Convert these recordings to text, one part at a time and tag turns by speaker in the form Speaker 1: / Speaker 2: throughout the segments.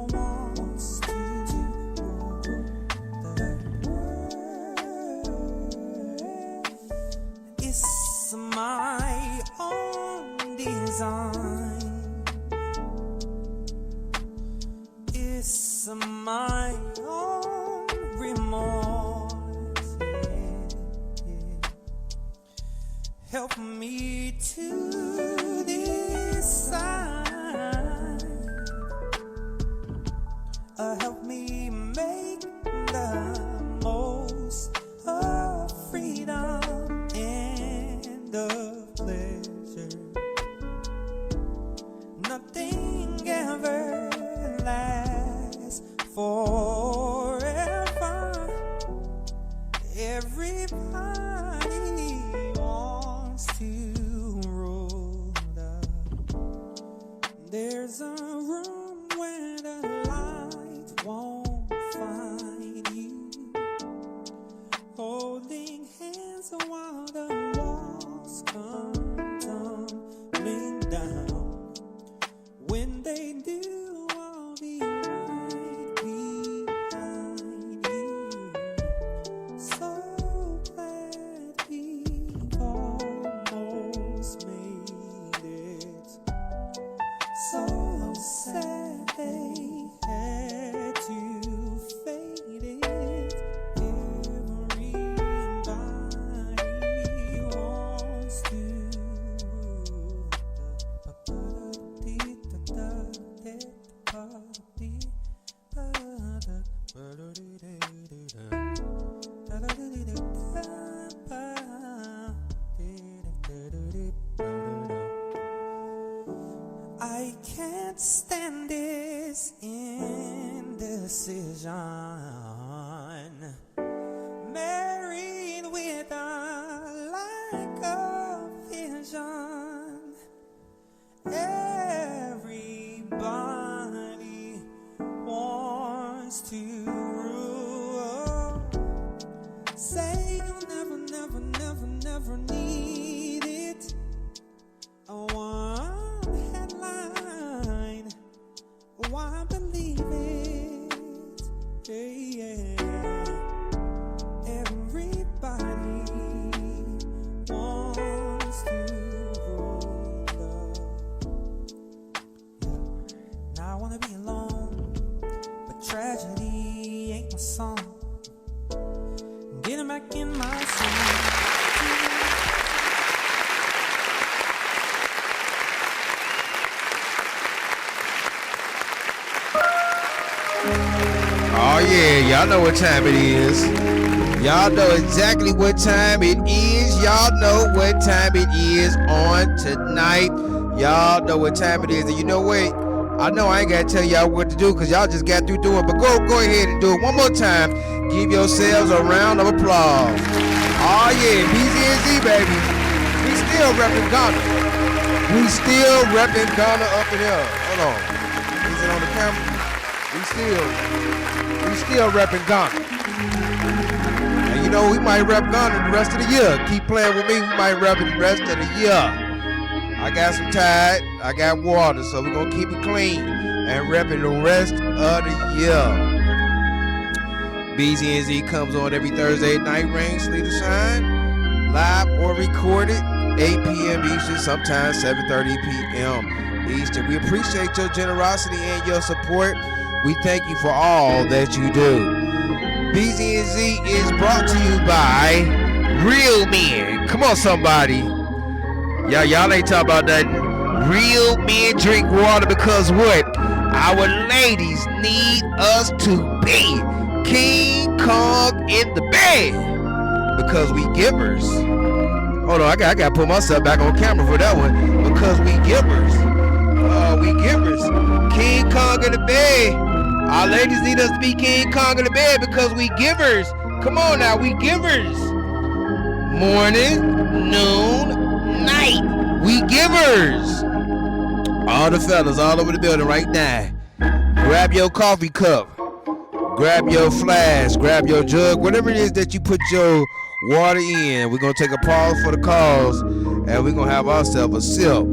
Speaker 1: wants to rule the world. It's my own design. It's my own remorse. Help me to decide. Help me make the most of freedom and of pleasure. Nothing ever lasts forever. Everybody wants to rule the. There's a room where the light won't find you. Holding hands while the walls come tumbling down. When they do, I'll be right behind you. So glad we've almost made it. So sad they had to fade it. Everybody wants to. I can't stand this indecision. Married with a lack of vision. Everybody wants to rule. Say you'll never, never, never, never need it. One headline, why believe it? Yeah. Everybody wants to rule. Now I wanna be alone, but tragedy ain't my song. Getting back in my song.
Speaker 2: Oh yeah, y'all know what time it is. Y'all know exactly what time it is. Y'all know what time it is on tonight. Y'all know what time it is. And you know what? I know I ain't gotta tell y'all what to do because y'all just got through doing it. But go ahead and do it one more time. Give yourselves a round of applause. Oh yeah, BZNZ baby. We still repping Ghana. We still repping Ghana up in here. Hold on. Is it on the camera? We still repping Ghana. And you know, we might rep Ghana the rest of the year. Keep playing with me, we might rep it the rest of the year. I got some Tide, I got water, so we're gonna keep it clean and rep it the rest of the year. BZNZ comes on every Thursday night, rain, sleet, or shine, live or recorded, 8 p.m. Eastern, sometimes 7:30 p.m. Eastern. We appreciate your generosity and your support. We thank you for all that you do. BZNZ is brought to you by Real Men. Come on, somebody. Y'all ain't talking about nothing. Real men drink water because what? Our ladies need us to be King Kong in the bed. Because we givers. Hold on, I gotta put myself back on camera for that one. Because we givers. We givers. King Kong in the bed. Our ladies need us to be King Kong in the bed because we givers. Come on now, we givers. Morning, noon, night. We givers. All the fellas all over the building right now. Grab your coffee cup. Grab your flask. Grab your jug. Whatever it is that you put your water in. We're going to take a pause for the cause and we're going to have ourselves a sip.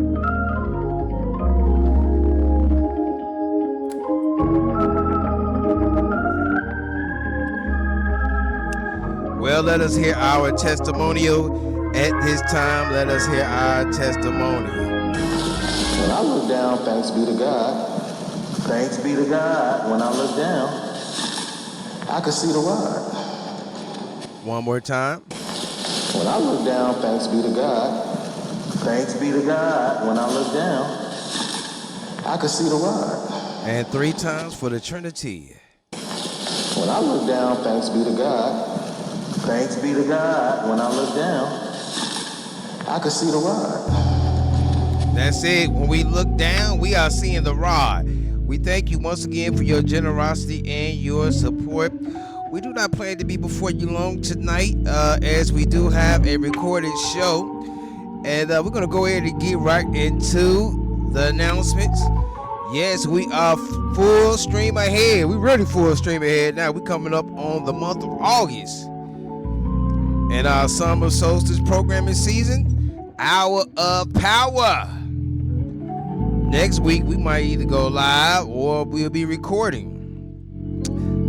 Speaker 2: Well, let us hear our testimonial at this time. Let us hear our testimony.
Speaker 3: When I look down, thanks be to God. Thanks be to God. When I look down, I can see the rod.
Speaker 2: One more time.
Speaker 3: When I look down, thanks be to God. Thanks be to God. When I look down, I can see the rod.
Speaker 2: And 3 times for the Trinity.
Speaker 3: When I look down, thanks be to God. Thanks be to God. When I look down, I can see the rod.
Speaker 2: That's it. When we look down, we are seeing the rod. We thank you once again for your generosity and your support. We do not plan to be before you long tonight, as we do have a recorded show. And we're going to go ahead and get right into the announcements. Yes, we are full stream ahead. We're really full stream ahead now. We're coming up on the month of August. And our summer solstice programming season, Hour of Power. Next week, we might either go live or we'll be recording.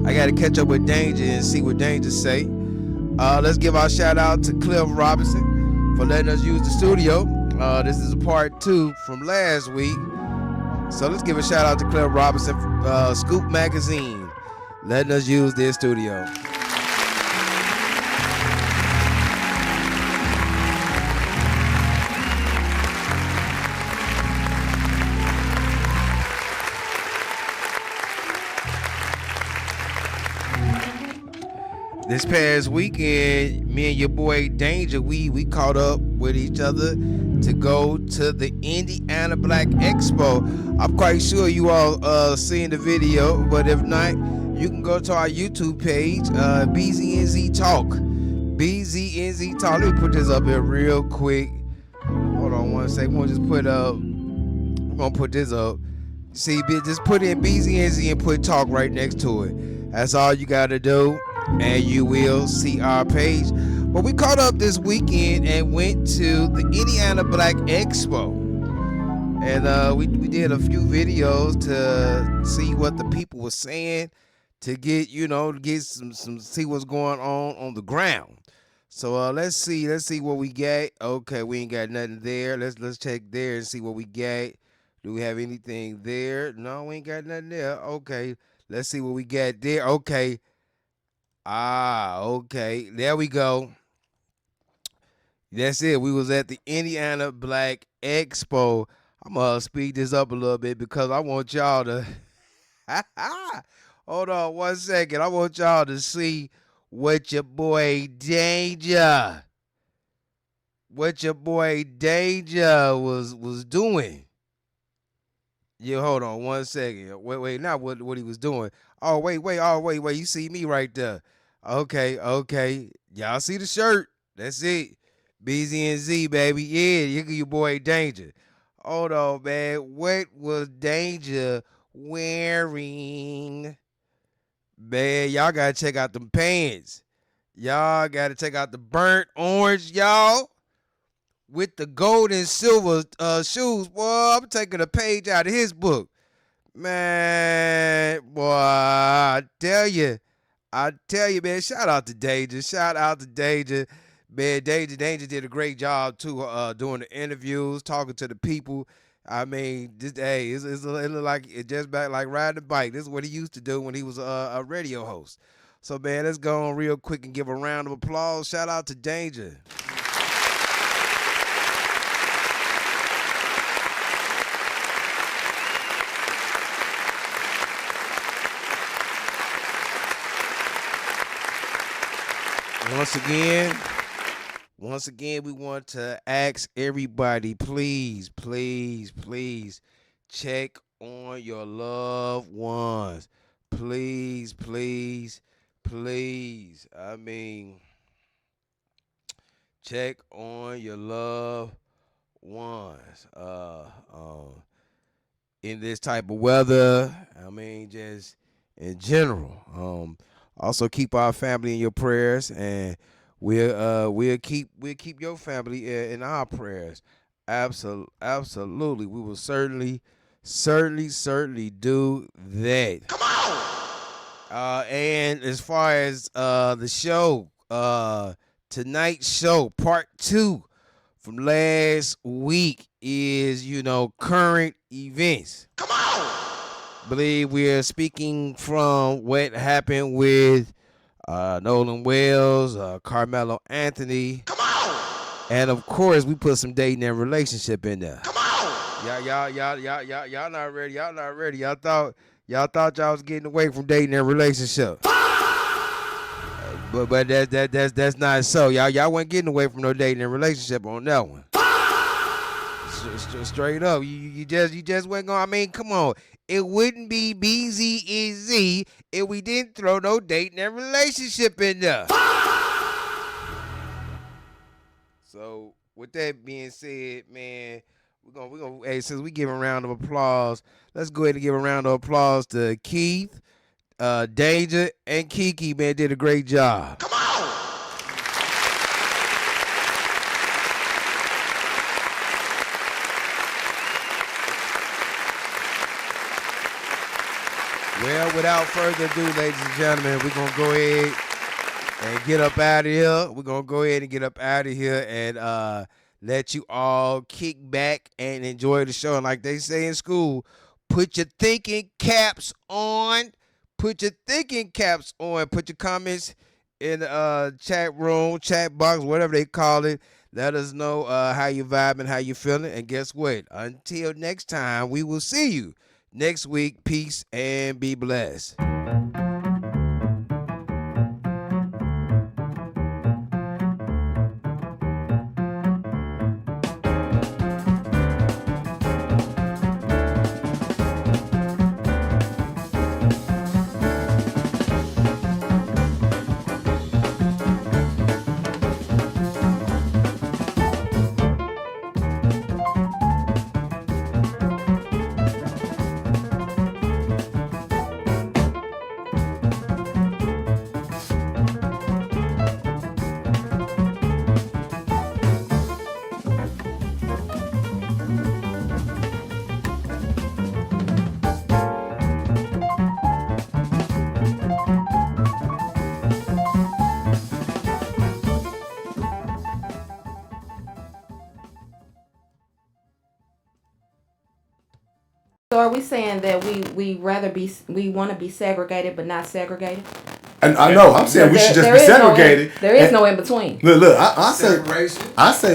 Speaker 2: I got to catch up with Danger and see what Danger say. Let's give our shout out to Cliff Robinson for letting us use the studio. This is a part 2 from last week. So let's give a shout out to Cliff Robinson, Scoop Magazine, letting us use their studio. This past weekend, me and your boy Danger, we caught up with each other to go to the Indiana Black Expo. I'm quite sure you all seen the video, but if not, you can go to our YouTube page, BZNZ Talk. BZNZ Talk. Let me put this up here real quick. Hold on one second. We're gonna put this up. See, just put in BZNZ and put Talk right next to it. That's all you gotta do, and you will see our page. But we caught up this weekend and went to the Indiana Black Expo, and we did a few videos to see what the people were saying, to get some see what's going on the ground. So let's see what we got. Okay, we ain't got nothing there. Let's check there and see what we got. Do we have anything there? No, we ain't got nothing there. Okay, let's see what we got there. Okay. Okay. There we go. That's it. We was at the Indiana Black Expo. I'm gonna speed this up a little bit because I want y'all to hold on one second. I want y'all to see what your boy Danger was doing. Yeah, hold on one second. Wait, not what he was doing. Oh, wait. You see me right there. Okay. Y'all see the shirt. That's it. BZNZ, baby. Yeah, your boy Danger. Hold on, man. What was Danger wearing? Man, y'all gotta check out them pants. Y'all gotta check out the burnt orange, y'all. With the gold and silver shoes. Boy, I'm taking a page out of his book. Man, boy, I tell you, man, shout out to Danger. Man, Danger did a great job, too, doing the interviews, talking to the people. I mean, it look like it just back like riding a bike. This is what he used to do when he was a radio host. So, man, let's go on real quick and give a round of applause. Shout out to Danger. Once again, we want to ask everybody, please check on your loved ones. Please. I mean, check on your loved ones. In this type of weather, I mean, just in general. Also keep our family in your prayers, and we'll keep your family in our prayers. Absolutely. We will certainly do that. Come on. And as far as the show, Tonight's show, part 2 from last week, is current events.
Speaker 3: Come on!
Speaker 2: Believe we're speaking from what happened with Nolan Wells, Carmelo Anthony.
Speaker 3: Come on!
Speaker 2: And of course, we put some dating and relationship in there.
Speaker 3: Come on!
Speaker 2: Y'all not ready. Y'all not ready. Y'all thought y'all was getting away from dating and relationship. But that's not so. Y'all wasn't getting away from no dating and relationship on that one. Straight up, you just wasn't going. I mean, come on. It wouldn't be BZEZ if we didn't throw no dating and relationship in there. So with that being said, man, we're gonna hey, since we give a round of applause, let's go ahead and give a round of applause to Keith, Danger, and Kiki. Man, did a great job.
Speaker 3: Come on!
Speaker 2: Well, without further ado, ladies and gentlemen, we're gonna go ahead and get up out of here. We're gonna go ahead and get up out of here and let you all kick back and enjoy the show. And like they say in school, put your thinking caps on. Put your thinking caps on. Put your comments in the chat room, chat box, whatever they call it. Let us know how you vibing, how you feeling. And guess what? Until next time, we will see you next week. Peace and be blessed.
Speaker 4: So are we saying that we want to be segregated but not segregated?
Speaker 5: And I know. I'm saying we should just be segregated.
Speaker 4: There is no in between.
Speaker 5: Look. I say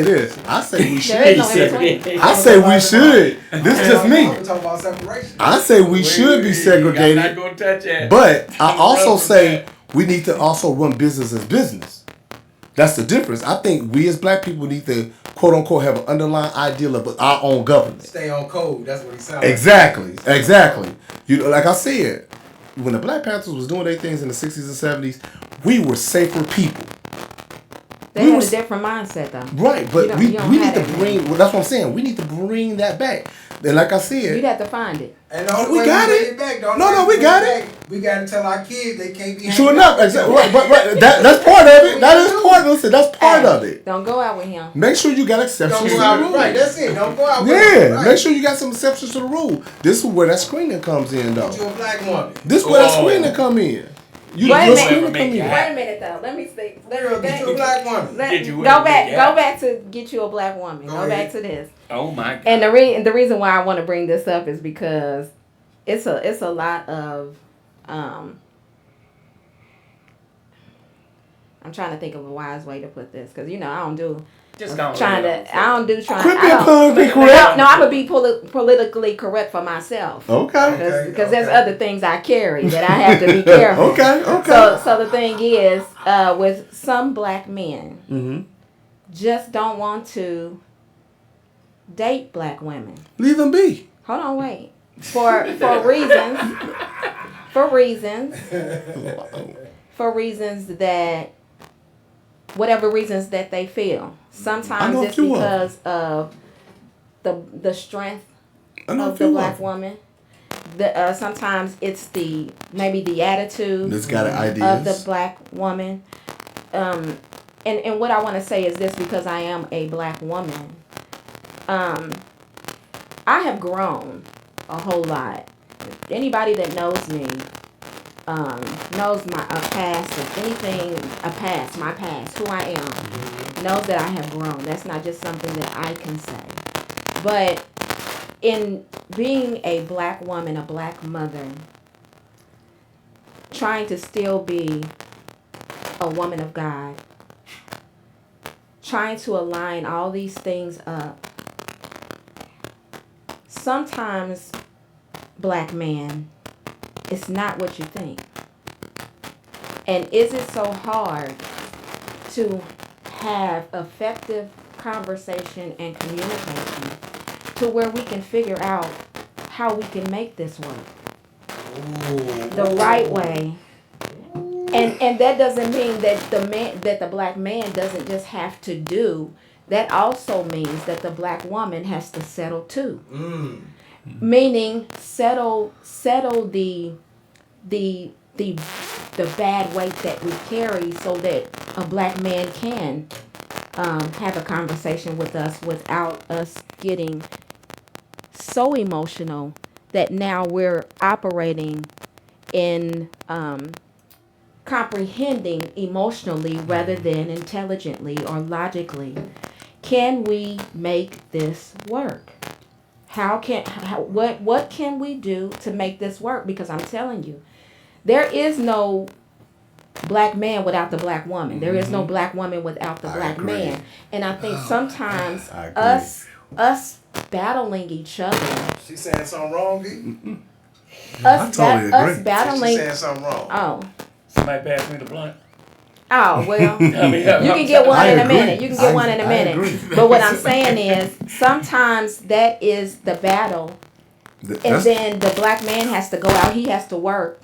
Speaker 5: this. I say we should.
Speaker 4: There is no in between.
Speaker 5: I say we should. This is just me.
Speaker 6: We're talking about separation.
Speaker 5: I say we should be segregated.
Speaker 7: I'm not gonna touch that.
Speaker 5: But I also say we need to also run business as business. That's the difference. I think we as black people need to, quote unquote, have an underlying ideal of our own government.
Speaker 6: Stay on code. That's what he sounds
Speaker 5: Exactly. You know, like I said, when the Black Panthers was doing their things in the 60s and 70s, we were safer people.
Speaker 4: They had a different mindset, though.
Speaker 5: Right, but we need to bring. Well, that's what I'm saying. We need to bring that back. And like I said,
Speaker 4: you'd have to find it.
Speaker 6: And the only
Speaker 5: we
Speaker 6: way
Speaker 5: got
Speaker 6: we
Speaker 5: it.
Speaker 6: get it back, though,
Speaker 5: No, we got it.
Speaker 6: We got to tell our kids they can't be.
Speaker 5: Sure enough, exactly. Right. That's part of it. That is part. Listen, that's part of it.
Speaker 4: Don't go out with him.
Speaker 5: Make sure you got exceptions to the rule.
Speaker 6: Right, that's it. Don't go out with
Speaker 5: him.
Speaker 6: Right.
Speaker 5: Make sure you got some exceptions to the rule. This is where that screening comes in, though.
Speaker 6: You a black woman.
Speaker 5: This is where that screening come in.
Speaker 4: Wait a minute though. Let me see.
Speaker 6: Get you a black woman.
Speaker 4: Go back to get you a black woman. Go back to this.
Speaker 7: Oh my God.
Speaker 4: And the reason why I want to bring this up is because it's a lot of I'm trying to think of a wise way to put this because I don't do.
Speaker 7: Just don't
Speaker 5: Quit being politically correct.
Speaker 4: No, I'm gonna be politically correct for myself.
Speaker 5: Okay.
Speaker 4: Because there's other things I carry that I have to be careful.
Speaker 5: Okay.
Speaker 4: So the thing is, with some black men, just don't want to date black women.
Speaker 5: Leave them be.
Speaker 4: Hold on, wait. For reasons that. Whatever reasons that they feel. Sometimes it's because of the strength of the black woman. Sometimes it's maybe the attitude of the black woman. And what I want to say is this because I am a black woman. I have grown a whole lot. Anybody that knows me knows my past and anything, my past, who I am, knows that I have grown. That's not just something that I can say. But in being a black woman, a black mother, trying to still be a woman of God, trying to align all these things up, sometimes, black man, it's not what you think. And is it so hard to have effective conversation and communication to where we can figure out how we can make this work the right way? And that doesn't mean that the black man doesn't just have to do. That also means that the black woman has to settle too. Meaning settle the bad weight that we carry, so that a black man can have a conversation with us without us getting so emotional that now we're operating in comprehending emotionally rather than intelligently or logically. Can we make this work? What can we do to make this work? Because I'm telling you, there is no black man without the black woman. There is no black woman without the black man. And I think sometimes us battling each other.
Speaker 2: She saying something wrong, D?
Speaker 4: Us battling.
Speaker 2: She saying something wrong.
Speaker 4: Oh.
Speaker 7: Somebody pass me the blunt.
Speaker 4: Oh, well, you can get one in a minute. You can get one in a minute. But what I'm saying is, sometimes that is the battle. And then the black man has to go out. He has to work.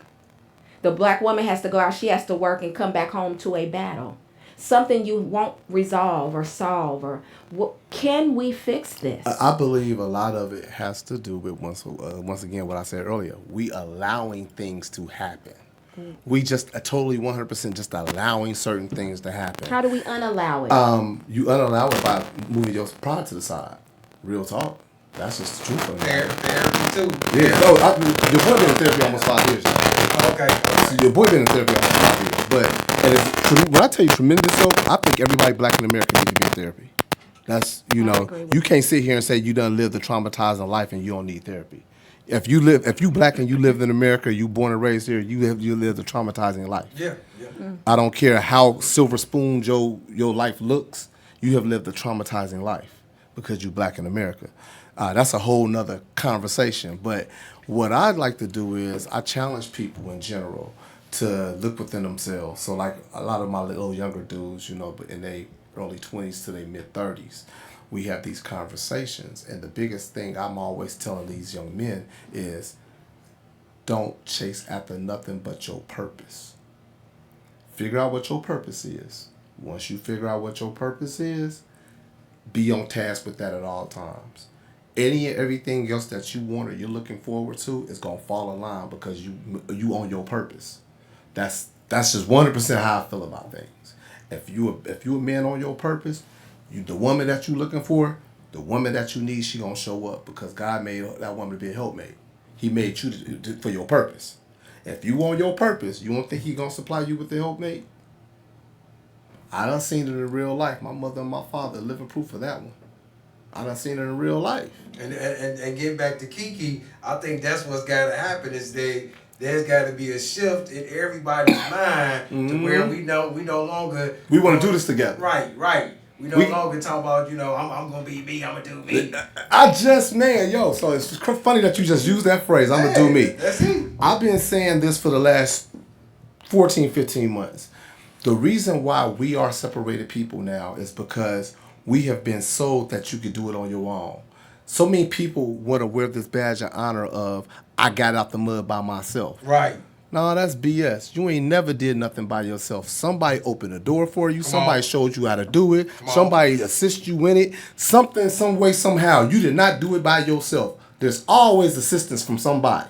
Speaker 4: The black woman has to go out. She has to work and come back home to a battle. Something you won't resolve or solve. Or can we fix this?
Speaker 5: I believe a lot of it has to do with, once again, what I said earlier. We allowing things to happen. We just totally 100% just allowing certain things to happen.
Speaker 4: How do we unallow it?
Speaker 5: You unallow it by moving your pride to the side. Real talk. That's just the truth of it.
Speaker 2: Therapy too.
Speaker 5: Yeah. No, your boy been in therapy almost 5 years now.
Speaker 2: Okay.
Speaker 5: So your boy been in therapy almost 5 years. But when I tell you tremendous hope, I think everybody black in America needs to be in therapy. That's, you can't sit here and say you done lived a traumatizing life and you don't need therapy. If you black and you lived in America, you born and raised here, you lived a traumatizing life.
Speaker 2: Yeah.
Speaker 5: I don't care how silver spoon your life looks, you have lived a traumatizing life because you black in America. That's a whole nother conversation. But what I'd like to do is I challenge people in general to look within themselves. So like a lot of my little younger dudes, but in their early 20s to their mid 30s. We have these conversations, and the biggest thing I'm always telling these young men is don't chase after nothing but your purpose. Figure out what your purpose is. Once you figure out what your purpose is, be on task with that at all times. Any and everything else that you want or you're looking forward to is gonna fall in line because you own your purpose. That's just 100% how I feel about things. If you a man on your purpose, the woman that you looking for, the woman that you need, she gonna show up because God made that woman to be a helpmate. He made you for your purpose. If you want your purpose, you don't think he gonna supply you with the helpmate? I done seen it in real life. My mother and my father living proof of that one. I done seen it in real life.
Speaker 2: And getting back to Kiki, I think that's what's got to happen is there's got to be a shift in everybody's mind to where we no longer
Speaker 5: we want to do this together.
Speaker 2: Right. We no longer talk about, I'm going to be me, I'm going to do me.
Speaker 5: So it's funny that you just used that phrase, I'm going to do me.
Speaker 2: That's it.
Speaker 5: I've been saying this for the last 14, 15 months. The reason why we are separated people now is because we have been sold that you could do it on your own. So many people want to wear this badge of honor of, I got out the mud by myself.
Speaker 2: Right.
Speaker 5: No, that's BS. You ain't never did nothing by yourself. Somebody opened the door for you. Somebody showed you how to do it. Somebody assist you in it. Something, some way, somehow. You did not do it by yourself. There's always assistance from somebody.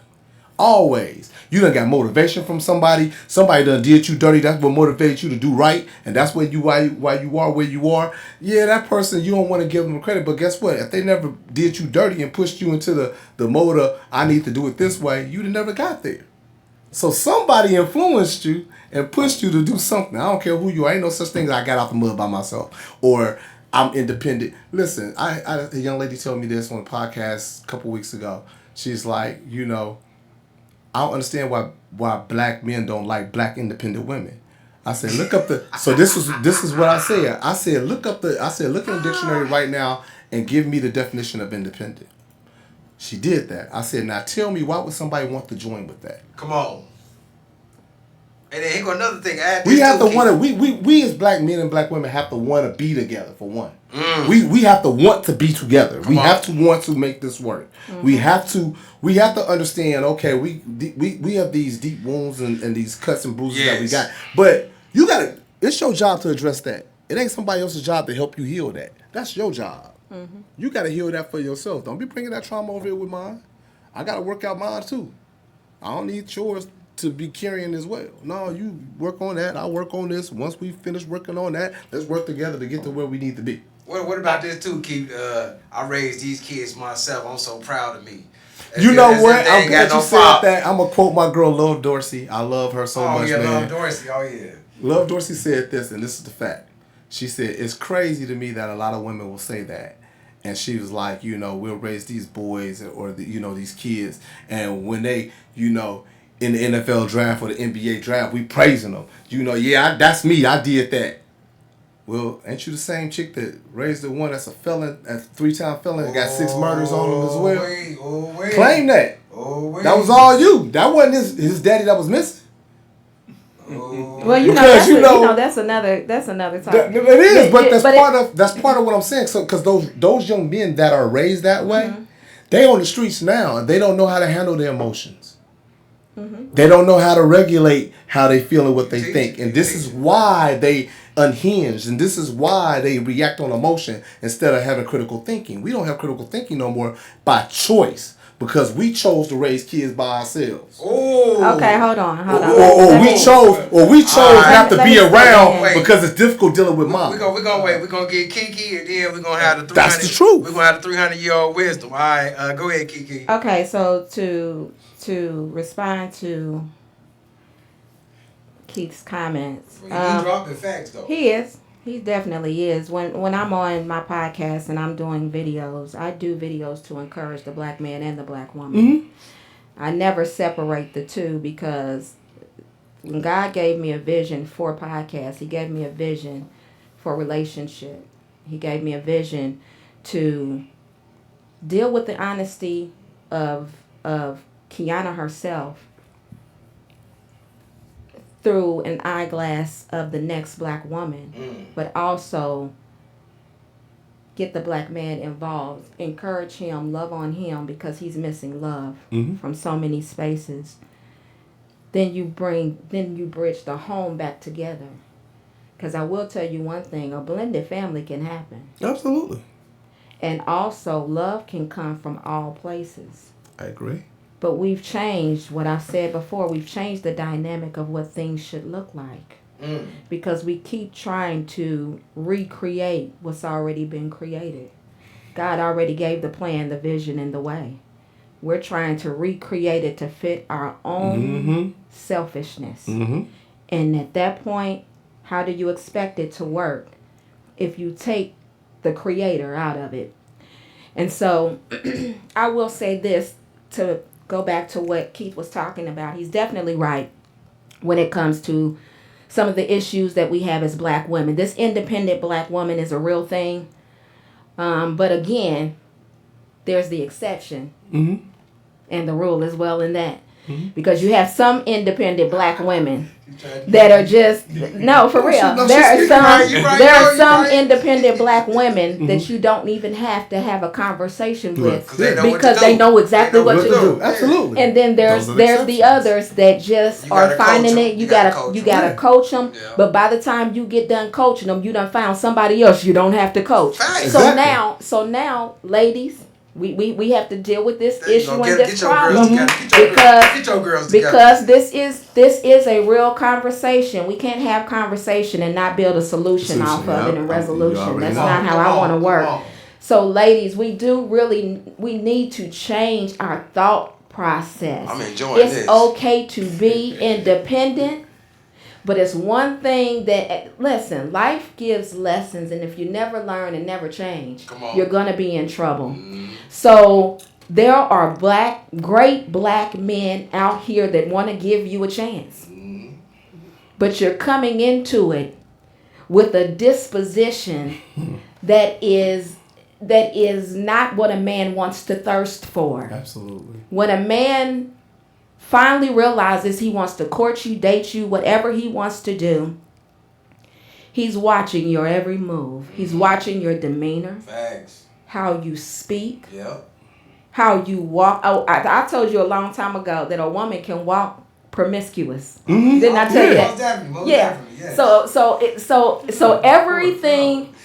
Speaker 5: Always. You done got motivation from somebody. Somebody done did you dirty. That's what motivated you to do right. And that's why you are where you are. Yeah, that person, you don't want to give them credit. But guess what? If they never did you dirty and pushed you into the mode of, I need to do it this way, you'd have never got there. So somebody influenced you and pushed you to do something. I don't care who you are. Ain't no such thing as I got out the mud by myself or I'm independent. Listen, a young lady told me this on a podcast a couple weeks ago. She's like, I don't understand why black men don't like black independent women. I said, look up the. So this is what I said. I said, look in the dictionary right now and give me the definition of independent. She did that. I said, now tell me, why would somebody want to join with that?
Speaker 2: Come on. And then here go another thing.
Speaker 5: We have to want to. We as black men and black women have to want to be together for one. We have to want to be together. We have to want to make this work. Mm-hmm. We have to understand. Okay, we have these deep wounds and these cuts and bruises that we got. But you gotta. It's your job to address that. It ain't somebody else's job to help you heal that. That's your job. Mm-hmm. You gotta heal that for yourself. Don't be bringing that trauma over here with mine. I gotta work out mine too. I don't need yours to be carrying as well. No, you work on that. I'll work on this. Once we finish working on that, let's work together to get to where we need to be.
Speaker 2: What about this too, Keith? I raised these kids myself. I'm so proud of me.
Speaker 5: You know what? I'm glad you said that. I'm going to quote my girl, Love Dorsey. I love her so much, man.
Speaker 2: Love Dorsey. Oh, yeah.
Speaker 5: Love Dorsey said this, and this is the fact. She said, it's crazy to me that a lot of women will say that. And she was like, we'll raise these boys or these kids. And when they, in the NFL draft or the NBA draft, we praising them. That's me. I did that. Well, ain't you the same chick that raised the one that's a felon, that's a 3-time felon, and got 6 murders on him as well? Claim that. That was all you. That wasn't his daddy that was missing.
Speaker 4: Well, that's another topic.
Speaker 5: It is, but that's part of what I'm saying. So, because those young men that are raised that way, they on the streets now, and they don't know how to handle their emotions. Mm-hmm. They don't know how to regulate how they feel and what they think, and this is why they unhinged, and this is why they react on emotion instead of having critical thinking. We don't have critical thinking no more by choice. Because we chose to raise kids by ourselves.
Speaker 4: Oh. Okay, hold on.
Speaker 5: Or we chose not to be around because it's difficult dealing with mom.
Speaker 2: We're gonna wait. We're gonna get Kiki, and then we're gonna have the 300.
Speaker 5: That's the truth.
Speaker 2: We're gonna have the 300-year-old wisdom. All right, go ahead, Kiki.
Speaker 4: Okay, so to respond to Keith's comments,
Speaker 2: he's dropping facts though.
Speaker 4: He is. He definitely is. When I'm on my podcast and I'm doing videos, I do videos to encourage the black man and the black woman. Mm-hmm. I never separate the two because when God gave me a vision for podcasts, He gave me a vision for relationship. He gave me a vision to deal with the honesty of Kiana herself through an eyeglass of the next black woman, but also get the black man involved, encourage him, love on him because he's missing love from so many spaces. Then you bridge the home back together. Because I will tell you one thing, a blended family can happen.
Speaker 5: Absolutely.
Speaker 4: And also love can come from all places.
Speaker 5: I agree.
Speaker 4: But we've changed what I said before. We've changed the dynamic of what things should look like. Because we keep trying to recreate what's already been created. God already gave the plan, the vision, and the way. We're trying to recreate it to fit our own selfishness. Mm-hmm. And at that point, how do you expect it to work if you take the creator out of it? And so I will say this to go back to what Keith was talking about. He's definitely right when it comes to some of the issues that we have as black women. This independent black woman is a real thing. But again, there's the exception and the rule as well in that. Because you have some independent black women that are just no, for real. There are some independent black women that you don't even have to have a conversation with because they know exactly what to do.
Speaker 5: Absolutely.
Speaker 4: And then there's the others that just are finding it. You gotta coach them. Yeah. But by the time you get done coaching them, you done found somebody else you don't have to coach. Exactly. So now, ladies. We have to deal with this issue and this problem because this is a real conversation. We can't have conversation and not build a solution off of it and resolution. That's not how I want to work. So ladies, we need to change our thought process.
Speaker 2: I'm enjoying
Speaker 4: it's
Speaker 2: this.
Speaker 4: okay to be independent, but it's one thing that, listen, life gives lessons, and if you never learn and never change, you're going to be in trouble. So there are great black men out here that want to give you a chance. But you're coming into it with a disposition that is not what a man wants to thirst for.
Speaker 5: Absolutely.
Speaker 4: When a man finally realizes he wants to court you, date you, whatever he wants to do, he's watching your every move. He's watching your demeanor.
Speaker 2: Facts.
Speaker 4: How you speak.
Speaker 2: Yep.
Speaker 4: How you walk. Oh, I told you a long time ago that a woman can walk promiscuous. Didn't I tell you that?
Speaker 2: Most definitely, yes.
Speaker 4: So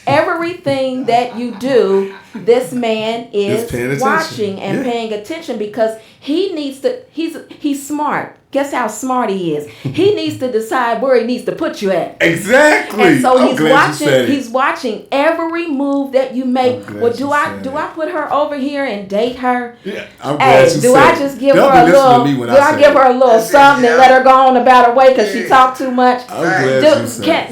Speaker 4: everything that you do, this man is watching and paying attention, because he needs to. He's smart. Guess how smart he is. He needs to decide where he needs to put you at.
Speaker 5: Exactly.
Speaker 4: And so he's watching every move that you make. Well, do I put her over here and date her?
Speaker 5: Yeah, I'm glad you
Speaker 4: do I just give her a little? Do I give her a little something and let her go on about her way because she talked too much?
Speaker 5: I'm glad you said.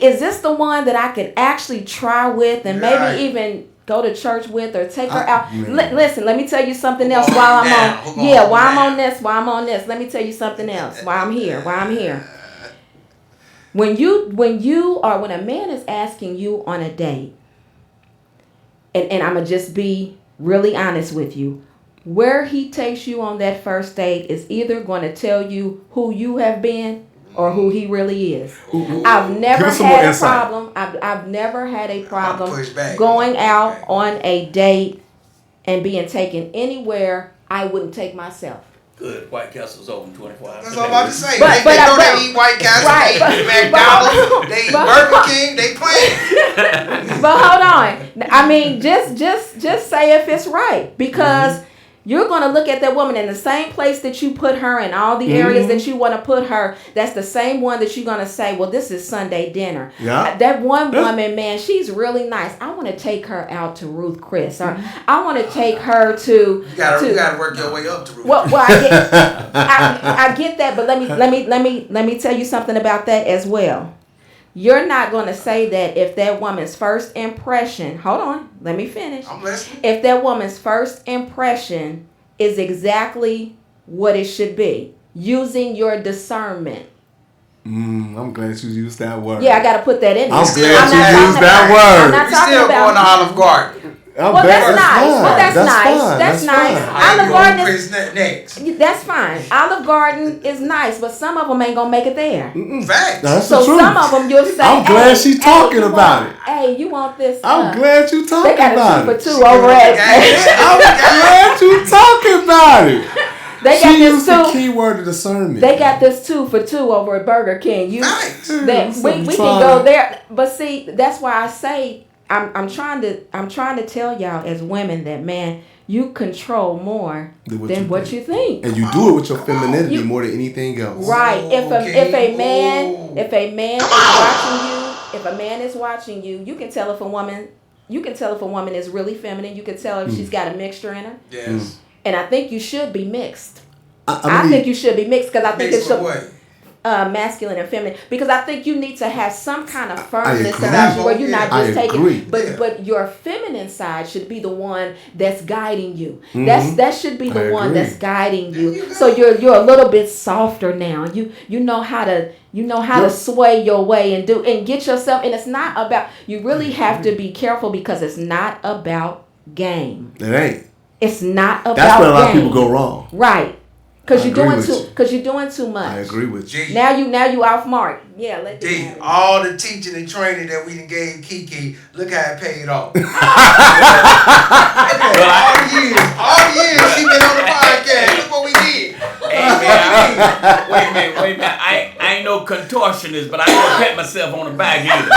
Speaker 4: Is this the one that I could actually try with and maybe even go to church with or take her out? Listen, let me tell you something else while I'm on this. Let me tell you something else while I'm here. When a man is asking you on a date, and I'm going to just be really honest with you, where he takes you on that first date is either going to tell you who you have been or who he really is. I've never had a problem. I've never had a problem going out on a date and being taken anywhere I wouldn't take myself.
Speaker 7: Good. White Castle's open 24 hours.
Speaker 2: That's all I'm about to say.
Speaker 4: But
Speaker 2: they eat White Castle, they eat McDonald's, they eat Burger King, they playing.
Speaker 4: But hold on. I mean, just say if it's right, because you're going to look at that woman in the same place that you put her in all the areas that you want to put her. That's the same one that you're going to say, well, this is Sunday dinner. Yeah. That one woman, man, she's really nice. I want to take her out to Ruth Chris. Or I want to take her to... You got
Speaker 2: to work your way up to Ruth.
Speaker 4: Well, I get that, but let me tell you something about that as well. You're not going to say that if that woman's first impression, hold on, let me finish.
Speaker 2: I'm listening.
Speaker 4: If that woman's first impression is exactly what it should be, using your discernment.
Speaker 5: I'm glad you used that word.
Speaker 4: Yeah, I got to put that in there.
Speaker 5: I'm glad you used that word.
Speaker 4: I'm not
Speaker 2: talking
Speaker 4: still
Speaker 2: about going to Olive Garden.
Speaker 4: Well, that's nice. That's nice. Olive Garden
Speaker 2: is next.
Speaker 4: That's fine. Olive Garden is nice, but some of them ain't gonna make it there.
Speaker 2: Facts.
Speaker 5: That's
Speaker 4: so
Speaker 5: the truth.
Speaker 4: Some of them you'll say,
Speaker 5: I'm glad she's talking about it.
Speaker 4: Hey, you want this?
Speaker 5: I'm glad you talking about it.
Speaker 4: They got a 2 for 2 over at.
Speaker 5: I'm glad you talking about it.
Speaker 4: They got this
Speaker 5: the keyword of discernment.
Speaker 4: They got this 2 for 2 over at Burger King. We can go there, but see, that's why I say. I'm trying to tell y'all as women that, man, you control more than what you think.
Speaker 5: And you do it with your femininity more than anything else.
Speaker 4: Right. If a man is watching you, you can tell if a woman is really feminine. You can tell if she's got a mixture in her.
Speaker 2: Yes.
Speaker 4: And I think you should be mixed. I think you should be mixed because I think it's masculine and feminine, because I think you need to have some kind of firmness about you where you're not just taking, but your feminine side should be the one that's guiding you. That should be the one that's guiding you. So you're a little bit softer now. You know how to sway your way and get yourself. And it's not about, you really have to be careful because it's not about game.
Speaker 5: It ain't.
Speaker 4: It's not about
Speaker 5: That's where a lot
Speaker 4: game.
Speaker 5: of people go wrong.
Speaker 4: Right. Because you're doing too much.
Speaker 5: I agree with you.
Speaker 4: Now you off mark. Yeah, let
Speaker 2: D, all the teaching and training that we done gave Kiki, look how it paid off. all years she been on the podcast. Look what we did.
Speaker 7: Hey man, wait a minute. I ain't no contortionist, but I ain't gonna pat myself on the back either.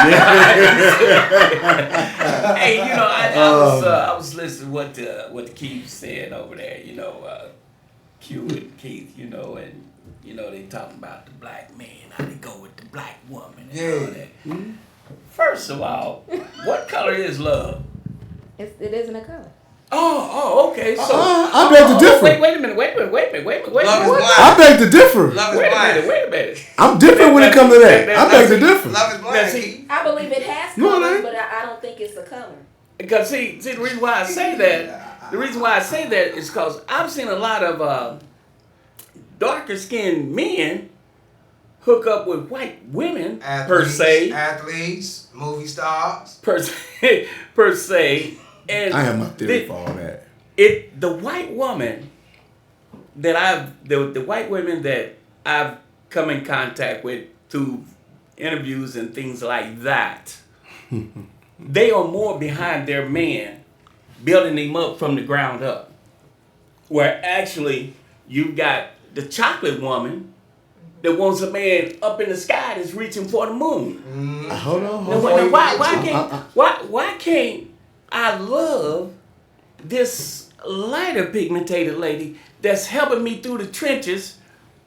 Speaker 7: Hey, I was listening what the Keith said over there. Q and Keith, and they talking about the black man, how they go with the black woman and all that. First of all, what color is love?
Speaker 4: It isn't a color.
Speaker 7: Oh, okay. So
Speaker 5: I beg to differ.
Speaker 7: Wait a minute.
Speaker 5: I beg to differ.
Speaker 7: Wait a minute.
Speaker 5: I'm different when it comes to that. I beg to differ.
Speaker 6: Love is blind.
Speaker 4: I believe it has colors, but I don't think it's a color.
Speaker 7: Because see, the reason why I say that, is because I've seen a lot of darker skinned men hook up with white women
Speaker 6: athletes, movie stars
Speaker 7: per se, and
Speaker 5: I have my theory for all that.
Speaker 7: The white woman that the white women that I've come in contact with through interviews and things like that, they are more behind their man, building him up from the ground up. Where actually you've got the chocolate woman that wants a man up in the sky that's reaching for the moon.
Speaker 5: Hold on.
Speaker 7: Why can't I love this lighter pigmented lady that's helping me through the trenches,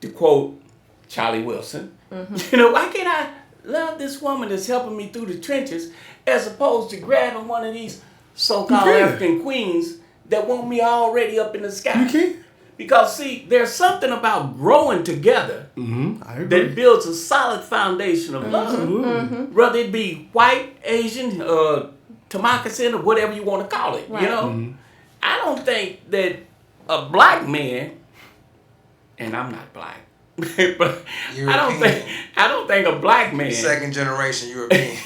Speaker 7: to quote Charlie Wilson? Mm-hmm. Why can't I love this woman that's helping me through the trenches as opposed to grabbing one of these so-called African queens that want me already up in the sky?
Speaker 5: You can't.
Speaker 7: Because, see, there's something about growing together that builds a solid foundation of love. Whether it be white, Asian, Tamakassin, or whatever you want to call it.
Speaker 4: Right.
Speaker 7: You know? I don't think that a black man, and I'm not black, but I don't think a black man,
Speaker 6: second generation European.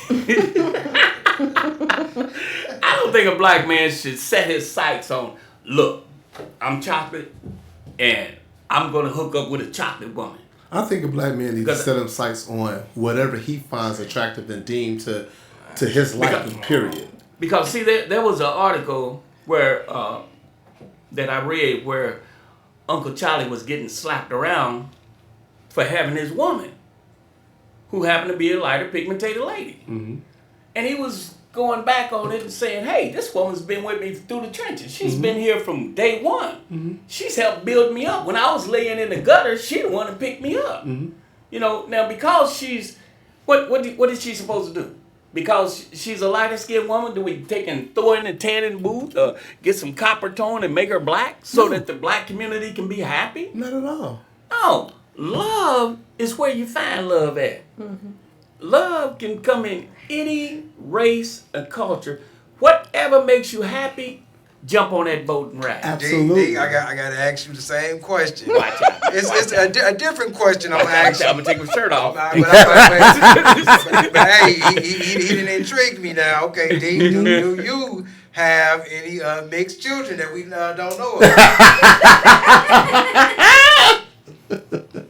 Speaker 7: I don't think a black man should set his sights on, look, I'm chocolate, and I'm going to hook up with a chocolate woman.
Speaker 5: I think a black man needs to set his sights on whatever he finds attractive and deemed to his liking, period.
Speaker 7: Because, see, there was an article where that I read where Uncle Charlie was getting slapped around for having his woman, who happened to be a lighter pigmented lady. Mm-hmm. And he was going back on it and saying, hey, this woman's been with me through the trenches. She's been here from day one. Mm-hmm. She's helped build me up. When I was laying in the gutter, she the one to pick me up. Mm-hmm. Now because she's, what is she supposed to do? Because she's a lighter skinned woman, do we take and throw her in the tanning booth, get some copper tone and make her black so that the black community can be happy?
Speaker 5: Not at all.
Speaker 7: No. Love is where you find love at. Mm-hmm. Love can come in any race or culture. Whatever makes you happy, jump on that boat and ride.
Speaker 5: Absolutely.
Speaker 6: D, I got to ask you the same question.
Speaker 7: Watch out.
Speaker 6: It's a different question I'm going to ask you.
Speaker 7: I'm going to take my shirt off.
Speaker 6: But hey, he didn't intrigue me now. Okay, D, do you have any mixed children that we don't know about?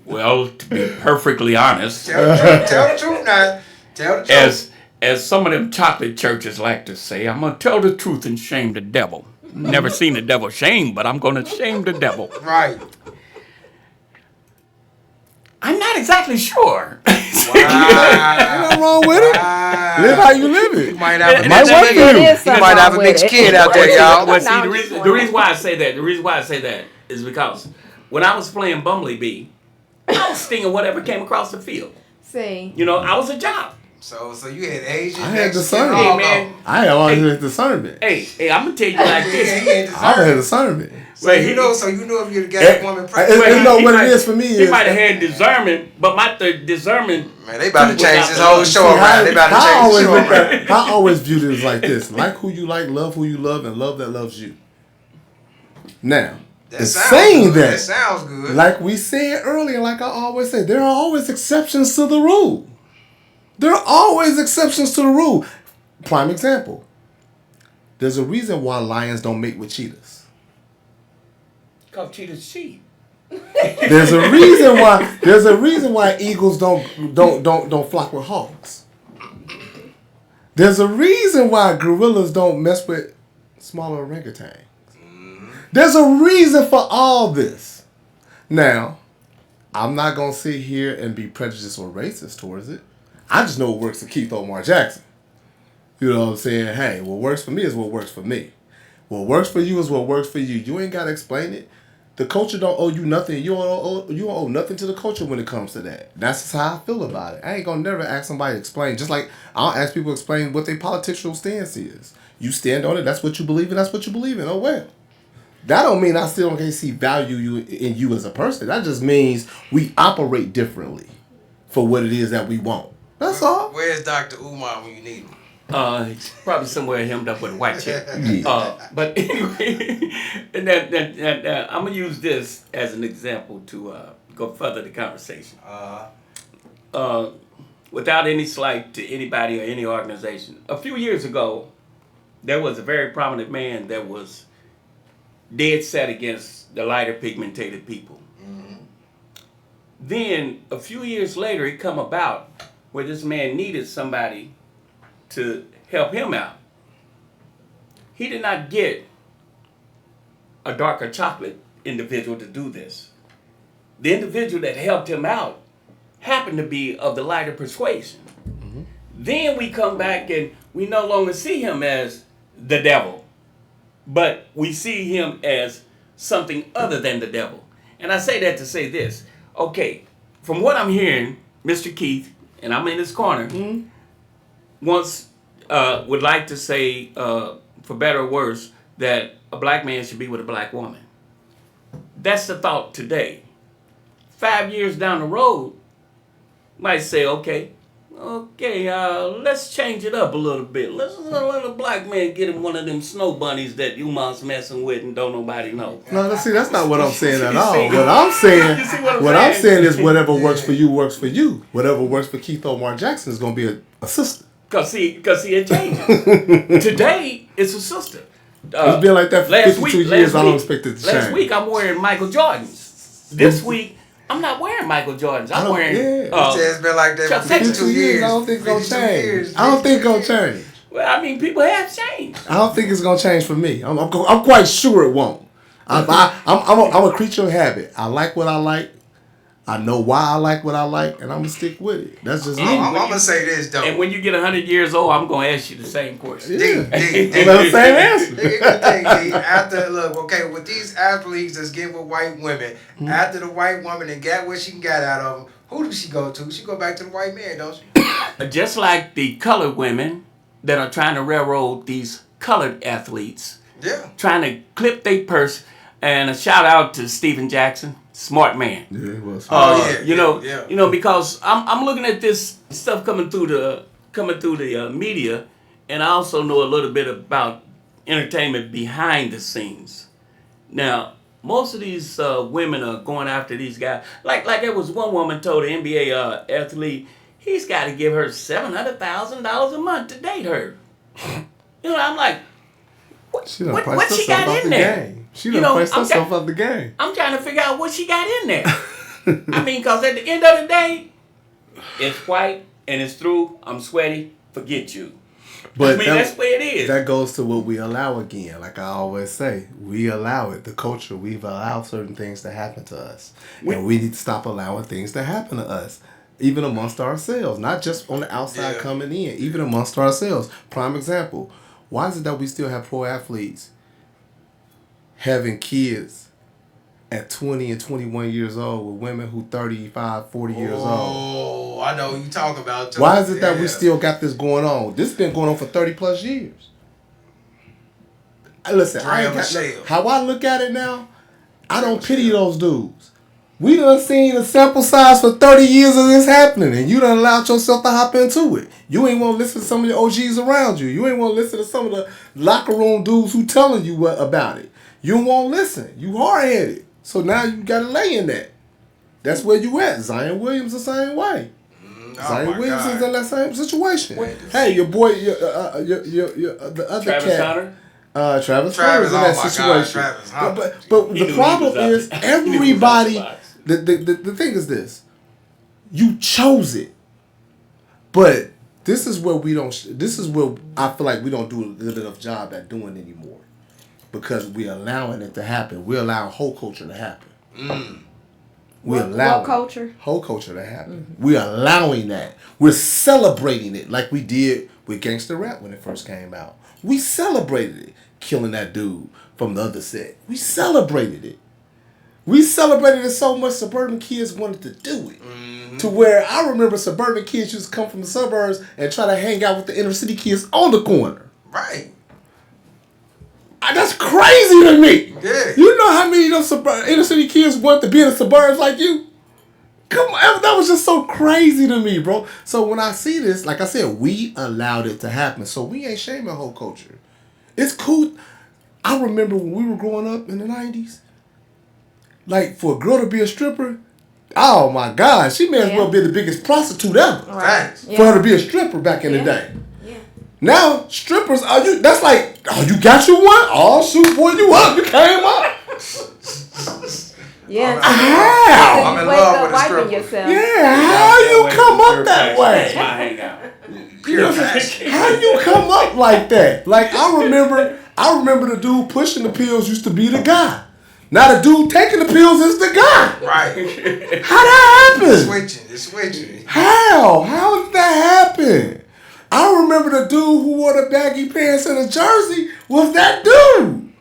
Speaker 7: Well, to be perfectly honest,
Speaker 6: Tell the truth now. Tell the truth.
Speaker 7: As some of them chocolate churches like to say, I'm going to tell the truth and shame the devil. Never seen the devil shame, but I'm going to shame the devil.
Speaker 6: Right.
Speaker 7: I'm not exactly sure.
Speaker 6: Wow.
Speaker 5: Ain't nothing wrong with it. Live how you live it.
Speaker 6: You might have a
Speaker 5: might work for you.
Speaker 6: You might have a mixed kid out there, y'all.
Speaker 7: Well, see, the reason why I say that is because when I was playing Bumblebee, I was stinging whatever came across the field.
Speaker 4: See.
Speaker 7: I was a job.
Speaker 6: So you had Asian.
Speaker 5: I had discernment.
Speaker 7: Hey, man.
Speaker 5: I always had discernment.
Speaker 7: Hey, I'm gonna tell you like this.
Speaker 5: I had discernment.
Speaker 6: So you know if you got a woman pregnant.
Speaker 5: You know what it is for me
Speaker 7: He might have had discernment, but my discernment.
Speaker 6: Man, they about to change this whole show around. They about to change the show around.
Speaker 5: I always viewed it as like this: like who you like, love who you love, and love that loves you. Now, that
Speaker 6: sounds good.
Speaker 5: Like we said earlier, like I always say, there are always exceptions to the rule. There are always exceptions to the rule. Prime example. There's a reason why lions don't mate with cheetahs.
Speaker 7: Because cheetahs cheat.
Speaker 5: There's a reason why eagles don't flock with hawks. There's a reason why gorillas don't mess with smaller orangutans. There's a reason for all this. Now, I'm not gonna sit here and be prejudiced or racist towards it. I just know what works for Keith Omar Jackson. You know what I'm saying? Hey, what works for me is what works for me. What works for you is what works for you. You ain't got to explain it. The culture don't owe you nothing. You don't owe nothing to the culture when it comes to that. That's just how I feel about it. I ain't gonna never ask somebody to explain. Just like I'll ask people to explain what their political stance is. You stand on it. That's what you believe in. That's what you believe in. Oh well. That don't mean I still don't see value in you as a person. That just means we operate differently for what it is that we want. That's all.
Speaker 6: Where's Dr. Umar when you need him?
Speaker 7: He's probably somewhere hemmed up with a white chick. But anyway, I'm gonna use this as an example to go further the conversation. Without any slight to anybody or any organization, a few years ago, there was a very prominent man that was dead set against the lighter pigmented people. Mm-hmm. Then a few years later, it come about where this man needed somebody to help him out. He did not get a darker chocolate individual to do this. The individual that helped him out happened to be of the lighter persuasion. Mm-hmm. Then we come back and we no longer see him as the devil, but we see him as something other than the devil. And I say that to say this. Okay, from what I'm hearing, Mr. Keith, and I'm in his corner, once would like to say, for better or worse, that a black man should be with a black woman. That's the thought today. 5 years down the road, might say, okay, let's change it up a little bit. Let's let a black man get him one of them snow bunnies that Umar's messing with and don't nobody know.
Speaker 5: No, see, that's not what I'm saying at all. What I'm saying is whatever works for you works for you. Whatever works for Keith Omar Jackson is going to be a sister.
Speaker 7: Because it changes. Today, it's a sister.
Speaker 5: It's been like that for 52 years. I don't expect it to change.
Speaker 7: Last week, I'm wearing Michael Jordans. This week, I'm not wearing Michael Jordans. I'm wearing...
Speaker 6: It's been like that for 52 years.
Speaker 5: I don't think it's going to change. I don't think it's going to change.
Speaker 7: Well, I mean, people have changed.
Speaker 5: I don't think it's going to change for me. I'm quite sure it won't. I'm a creature of habit. I like what I like. I know why I like what I like, and I'm going to stick with it. That's just me.
Speaker 6: I'm going to say this, though.
Speaker 7: And when you get 100 years old, I'm going to ask you the same question.
Speaker 5: Yeah. The same answer.
Speaker 6: With these athletes that's getting with white women, after the white woman and got what she can get out of them, who does she go to? She go back to the white man, don't she?
Speaker 7: Just like the colored women that are trying to railroad these colored athletes.
Speaker 6: Yeah.
Speaker 7: Trying to clip their purse. And a shout out to Steven Jackson. Smart man.
Speaker 5: Yeah, it was.
Speaker 7: You know, because I'm looking at this stuff coming through the media, and I also know a little bit about entertainment behind the scenes. Now, most of these women are going after these guys. Like there was one woman told the NBA athlete he's got to give her $700,000 a month to date her. You know, I'm like, what she got in there?
Speaker 5: She done priced herself up the game.
Speaker 7: I'm trying to figure out what she got in there. I mean, because at the end of the day, it's white and it's through. I'm sweaty. Forget you. But that's the way it is.
Speaker 5: That goes to what we allow again. Like I always say, we allow it. The culture, we've allowed certain things to happen to us. And we need to stop allowing things to happen to us. Even amongst ourselves. Not just on the outside coming in. Even amongst ourselves. Prime example. Why is it that we still have pro athletes having kids at 20 and 21 years old with women who 35, 40 years old?
Speaker 6: Oh, I know what you talking about too.
Speaker 5: Why is it that we still got this going on? This has been going on for 30 plus years. Listen, how I look at it now, I don't pity those dudes. We done seen a sample size for 30 years of this happening, and you done allowed yourself to hop into it. You ain't want to listen to some of the OGs around you. You ain't want to listen to some of the locker room dudes who telling you about it. You won't listen. You hard-headed. So now you got to lay in that. That's where you at. Zion Williams the same way. Zion Williams is in that same situation. Hey, your boy, the other
Speaker 7: Travis
Speaker 5: cat.
Speaker 7: Hunter?
Speaker 5: Travis Hunter is in that situation. But the problem is everybody. The thing is this. You chose it. But this is where we don't. This is where I feel like we don't do a good enough job at doing anymore. Because we're allowing it to happen. We're allowing whole culture to happen. We're allowing whole culture to happen. Mm-hmm. We're allowing that. We're celebrating it like we did with gangster rap when it first came out. We celebrated it. Killing that dude from the other set. We celebrated it. We celebrated it so much, suburban kids wanted to do it. To where I remember suburban kids used to come from the suburbs and try to hang out with the inner city kids on the corner.
Speaker 6: Right.
Speaker 5: That's crazy to me.
Speaker 6: Yeah.
Speaker 5: You know how many of those inner city kids want to be in the suburbs like you? Come on, that was just so crazy to me, bro. So when I see this, like I said, we allowed it to happen. So we ain't shaming whole culture. It's cool. I remember when we were growing up in the 90s, like for a girl to be a stripper, oh my God, she may as well be the biggest prostitute ever.
Speaker 6: Right.
Speaker 5: For her to be a stripper back in the day.
Speaker 4: Yeah.
Speaker 5: Now, strippers, that's like, oh, you got you one? Oh, shoot, boy, you up. You came up.
Speaker 4: Yeah.
Speaker 5: How?
Speaker 6: I'm in love with a stripper.
Speaker 4: Yourself.
Speaker 5: Yeah, how you come up that way?
Speaker 7: That's my hangout.
Speaker 6: Pure passion.
Speaker 5: How you come up like that? Like, I remember the dude pushing the pills used to be the guy. Now the dude taking the pills is the guy.
Speaker 6: Right.
Speaker 5: How that happen?
Speaker 6: It's switching.
Speaker 5: How did that happen? I remember the dude who wore the baggy pants and a jersey was that dude.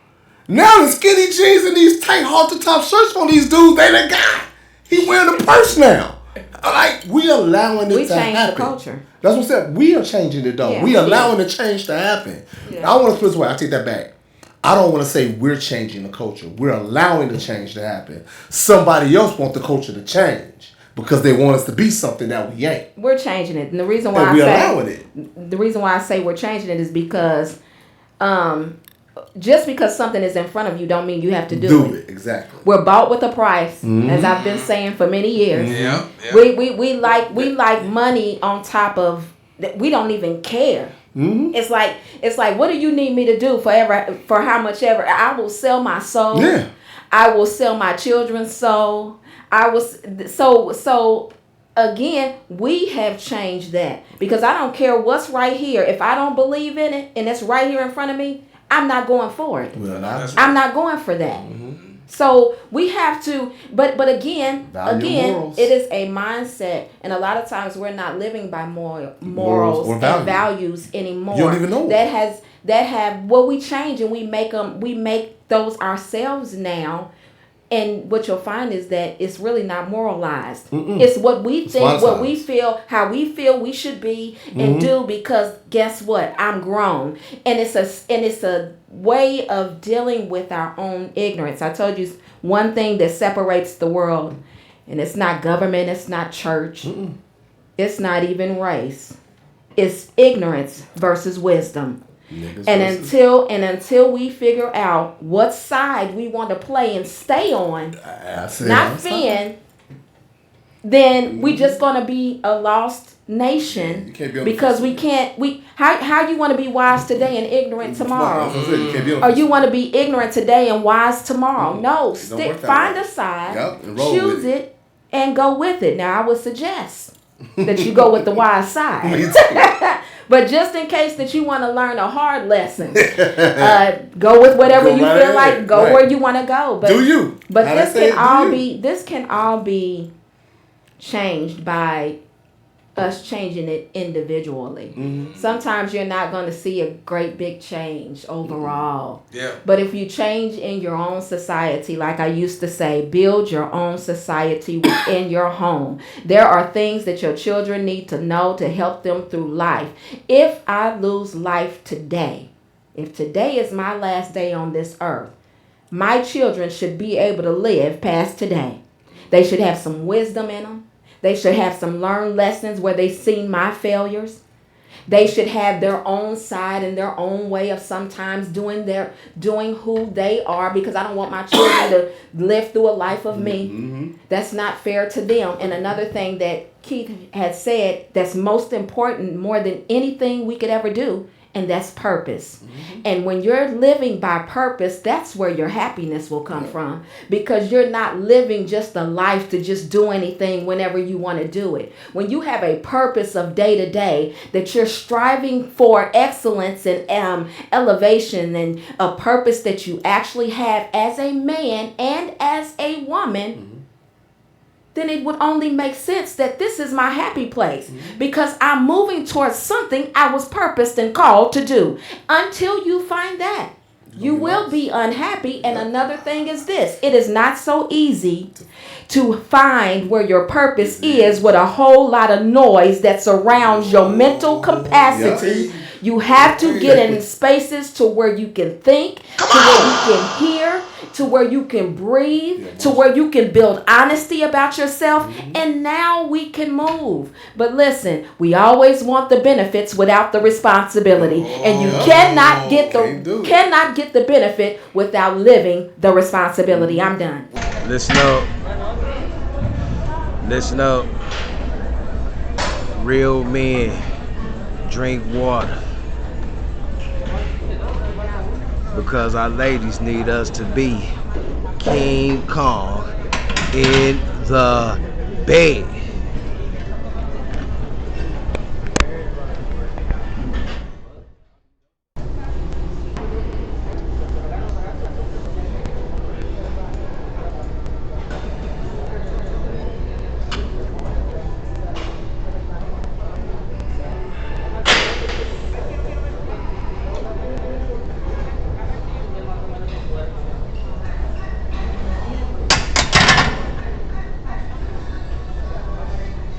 Speaker 5: Now the skinny jeans and these tight halter top shirts on these dudes, they the guy. He wearing a purse now. Like, we allowing it to happen.
Speaker 4: We changed the culture.
Speaker 5: That's what I said. We are changing it though.
Speaker 4: Yeah,
Speaker 5: we allowing the change to happen.
Speaker 4: Yeah.
Speaker 5: I want to put this way. I take that back. I don't want to say we're changing the culture. We're allowing the change to happen. Somebody else wants the culture to change because they want us to be something that we ain't.
Speaker 4: We're changing it, and the reason why the reason why I say we're changing it is because, just because something is in front of you, don't mean you have to do it.
Speaker 5: Exactly.
Speaker 4: We're bought with a price, as I've been saying for many years.
Speaker 6: Yeah.
Speaker 4: We like money on top of. We don't even care.
Speaker 5: Mm-hmm.
Speaker 4: It's like what do you need me to do for how much ever? I will sell my soul.
Speaker 5: Yeah.
Speaker 4: I will sell my children's soul. So again, we have changed that because I don't care what's right here. If I don't believe in it and it's right here in front of me, I'm not going for it. I'm not going for that.
Speaker 5: Mm-hmm.
Speaker 4: So we have to, but again,
Speaker 5: morals.
Speaker 4: it is a mindset, and a lot of times we're not living by morals
Speaker 5: or
Speaker 4: and values anymore.
Speaker 5: You don't even know
Speaker 4: that have we change and we make those ourselves now. And what you'll find is that it's really not moralized.
Speaker 5: Mm-mm.
Speaker 4: It's what we think, what we feel, how we feel we should be and do because guess what? I'm grown. And it's a way of dealing with our own ignorance. I told you one thing that separates the world, and it's not government, it's not church, it's not even race. It's ignorance versus wisdom. And until we figure out what side we want to play and stay on, not fin, then we just gonna be a lost nation because we can't. How you want to be wise today and ignorant tomorrow? Or you want to be ignorant today and wise tomorrow? No, find a side, choose it, and go with it. Now I would suggest that you go with the wise side. But just in case that you want to learn a hard lesson, go with whatever you feel like. Go where you want to go. But,
Speaker 5: do you?
Speaker 4: But this can all be changed by us changing it individually. Mm-hmm. Sometimes you're not going to see a great big change overall.
Speaker 6: Yeah.
Speaker 4: But if you change in your own society, like I used to say, build your own society within your home. There are things that your children need to know to help them through life. If I lose life today, if today is my last day on this earth, my children should be able to live past today. They should have some wisdom in them. They should have some learned lessons where they've seen my failures. They should have their own side and their own way of sometimes doing who they are, because I don't want my children to live through a life of me. Mm-hmm. That's not fair to them. And another thing that Keith had said that's most important, more than anything we could ever do, and that's purpose. Mm-hmm. And when you're living by purpose, that's where your happiness will come from, because you're not living just a life to just do anything whenever you want to do it. When you have a purpose of day to day, that you're striving for excellence and elevation, and a purpose that you actually have as a man and as a woman, mm-hmm. then it would only make sense that this is my happy place, mm-hmm. because I'm moving towards something I was purposed and called to do. Until you find that, You will be unhappy. And another thing is this. It is not so easy to find where your purpose is with a whole lot of noise that surrounds your mental capacity. You have to get in spaces to where you can think, to where you can hear, to where you can breathe, to where you can build honesty about yourself, and now we can move. But listen, we always want the benefits without the responsibility, and you cannot get the benefit without living the responsibility. I'm done.
Speaker 2: Listen up. Real men drink water. Because our ladies need us to be King Kong in the bed.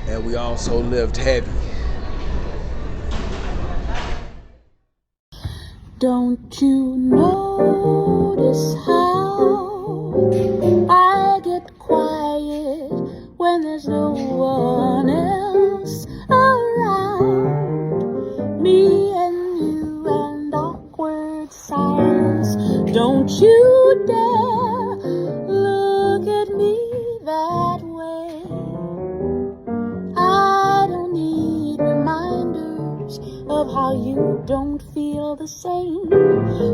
Speaker 2: And we also lived heavy.
Speaker 8: Don't you notice how I get quiet when there's no one else around? Me and you and awkward silence. Don't you dare look at me that way. I don't need reminders of how you don't feel the same.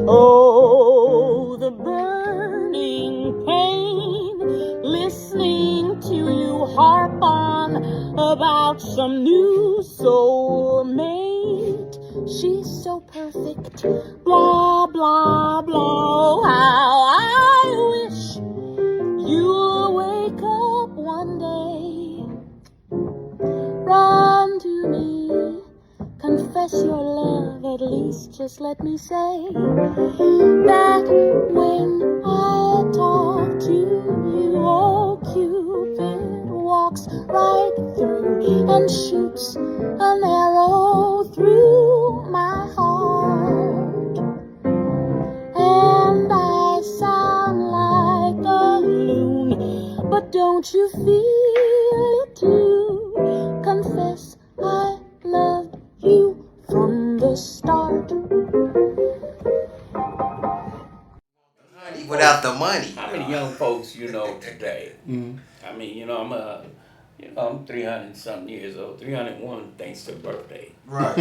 Speaker 8: Oh, the burning pain, listening to you harp on about some new soulmate. She's so perfect, blah, blah, blah. How I wish you'll wake up one day, run to me, confess your love, at least just let me say that when I talk to you, oh Cupid walks right through and shoots an arrow through my heart. And I sound like a loon, but don't you feel it too? Confess I love you from the start.
Speaker 6: Without the money.
Speaker 7: How many young folks you know today? I mean, I'm 300 something years old, 301 thanks to birthday.
Speaker 6: Right.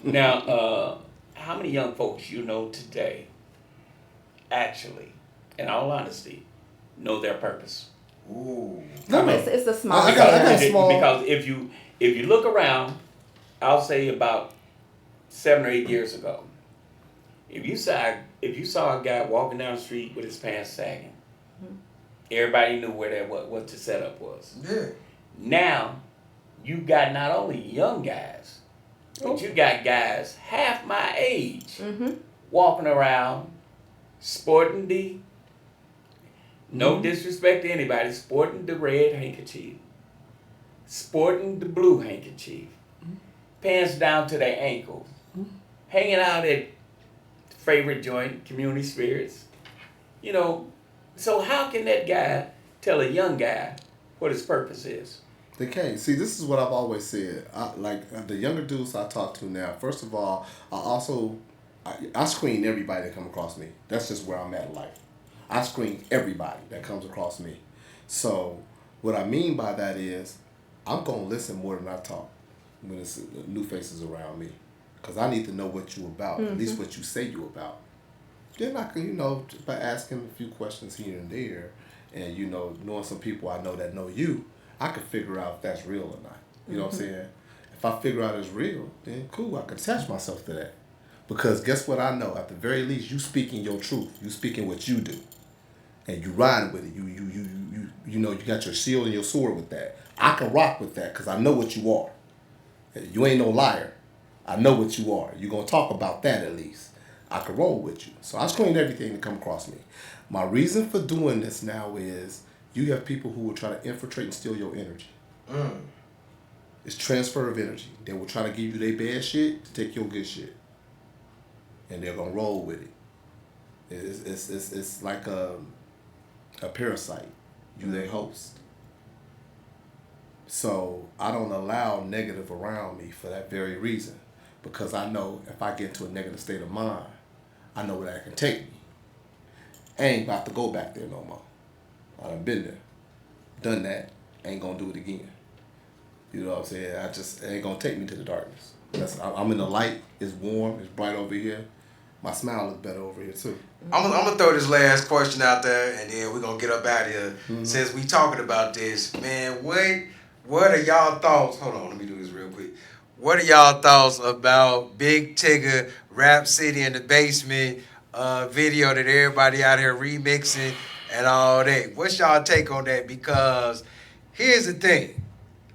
Speaker 7: Now, how many young folks you know today actually, in all honesty, know their purpose?
Speaker 6: Ooh.
Speaker 4: It's a small
Speaker 5: I got small.
Speaker 7: Because if you look around, I'll say about 7 or 8 years ago, if you saw a guy walking down the street with his pants sagging, everybody knew what the setup was.
Speaker 6: Yeah.
Speaker 7: Now, you got not only young guys, but you got guys half my age walking around sporting no disrespect to anybody, sporting the red handkerchief, sporting the blue handkerchief, pants down to their ankles, hanging out at favorite joint, Community Spirits. So how can that guy tell a young guy what his purpose is?
Speaker 5: They can't. See, this is what I've always said. The younger dudes I talk to now, first of all, I screen everybody that come across me. That's just where I'm at in life. I screen everybody that comes across me. So what I mean by that is I'm going to listen more than I talk when it's new faces around me. Because I need to know what you about, at least what you say you about. Then I can, by asking a few questions here and there and, knowing some people I know that know you, I can figure out if that's real or not. You know what I'm saying? If I figure out it's real, then cool, I can attach myself to that. Because guess what I know? At the very least, you speaking your truth. You speaking what you do. And you riding with it. You got your shield and your sword with that. I can rock with that because I know what you are. You ain't no liar. I know what you are. You're going to talk about that at least. I could roll with you. So I screen everything that come across me. My reason for doing this now is you have people who will try to infiltrate and steal your energy. It's transfer of energy. They will try to give you their bad shit to take your good shit. And they're going to roll with it. It's like a parasite. You their host. So I don't allow negative around me for that very reason. Because I know if I get into a negative state of mind, I know where that can take me. I ain't about to go back there no more. I done been there. Done that. Ain't gonna do it again. You know what I'm saying? It ain't gonna take me to the darkness. I'm in the light. It's warm. It's bright over here. My smile is better over here too.
Speaker 6: I'm gonna throw this last question out there, and then we're gonna get up out of here. Since we talking about this, man, what are y'all thoughts? Hold on, let me do this real quick. What are y'all thoughts about Big Tigger, Rap City in the Basement video that everybody out here remixing and all that? What's y'all take on that? Because here's the thing.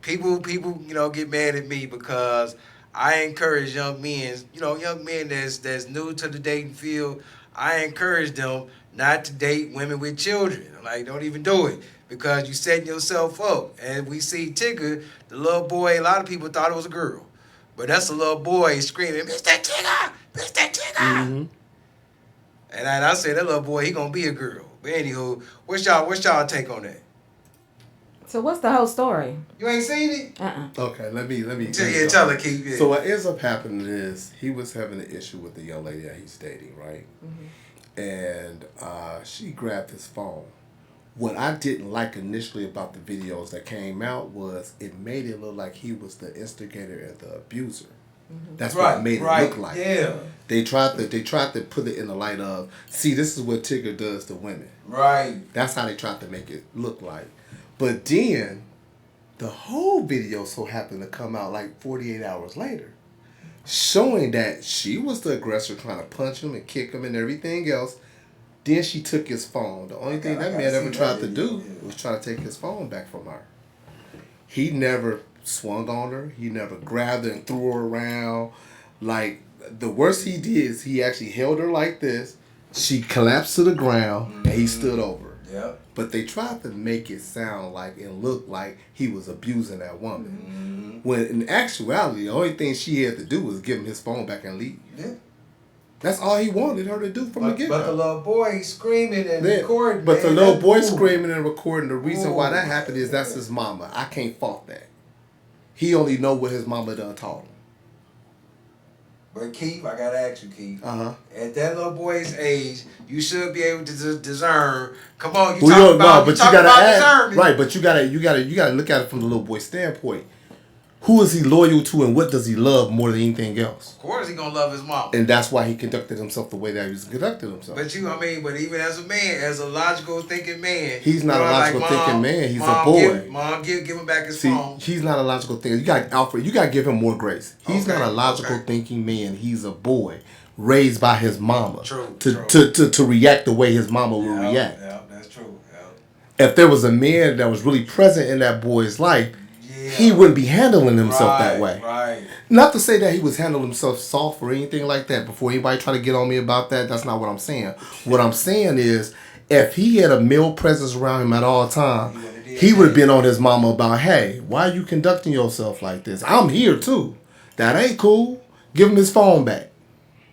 Speaker 6: People, get mad at me because I encourage young men that's new to the dating field. I encourage them not to date women with children. Like, don't even do it because you setting yourself up. And we see Tigger, the little boy, a lot of people thought it was a girl. But that's a little boy screaming, Mr. Tigger! Mr. Tigger! Mm-hmm. And I said, that little boy, he gonna be a girl. But anywho, what's y'all take on that?
Speaker 4: So what's the whole story?
Speaker 6: You ain't seen it?
Speaker 5: Okay, let me.
Speaker 6: Tell her, Keith. Yeah.
Speaker 5: So what ends up happening is he was having an issue with the young lady that he's dating, right? Mm-hmm. And she grabbed his phone. What I didn't like initially about the videos that came out was it made it look like he was the instigator and the abuser. Mm-hmm. That's what it made it look like. Yeah. They tried to put it in the light of, see, this is what Tigger does to women.
Speaker 6: Right.
Speaker 5: That's how they tried to make it look like. But then the whole video so happened to come out like 48 hours later, showing that she was the aggressor trying to punch him and kick him and everything else. Then she took his phone. The only thing that man ever tried to do was try to take his phone back from her. He never swung on her. He never grabbed her and threw her around. Like, the worst he did is he actually held her like this. She collapsed to the ground, and he stood over her. Yep. But they tried to make it sound like and look like he was abusing that woman. Mm-hmm. When in actuality, the only thing she had to do was give him his phone back and leave. Yeah. That's all he wanted her to do from the get-go.
Speaker 6: But the little boy screaming and recording.
Speaker 5: But the little boy screaming and recording, the reason why that happened is that's his mama. I can't fault that. He only know what his mama done taught him.
Speaker 6: But Keith, I gotta ask you, Keith. At that little boy's age, you should be able to discern. Come on, you talking about discernment.
Speaker 5: Right, but you gotta look at it from the little boy's standpoint. Who is he loyal to and what does he love more than anything else?
Speaker 6: Of course he gonna love his mom.
Speaker 5: And that's why he conducted himself the way that he conducted himself.
Speaker 6: But even as a man, as a logical thinking man.
Speaker 5: He's not a logical thinking man. He's a boy.
Speaker 6: Give him back his phone.
Speaker 5: He's not a logical thinker. You got to give him more grace. He's not a logical thinking man. He's a boy raised by his mama.
Speaker 6: True.
Speaker 5: To react the way his mama will react.
Speaker 6: Yeah, that's true. Yeah.
Speaker 5: If there was a man that was really present in that boy's life, he wouldn't be handling himself that way.
Speaker 6: Right.
Speaker 5: Not to say that he was handling himself soft or anything like that. Before anybody try to get on me about that, that's not what I'm saying. What I'm saying is, if he had a male presence around him at all times, he would have been on his mama about, hey, why are you conducting yourself like this? I'm here too. That ain't cool. Give him his phone back.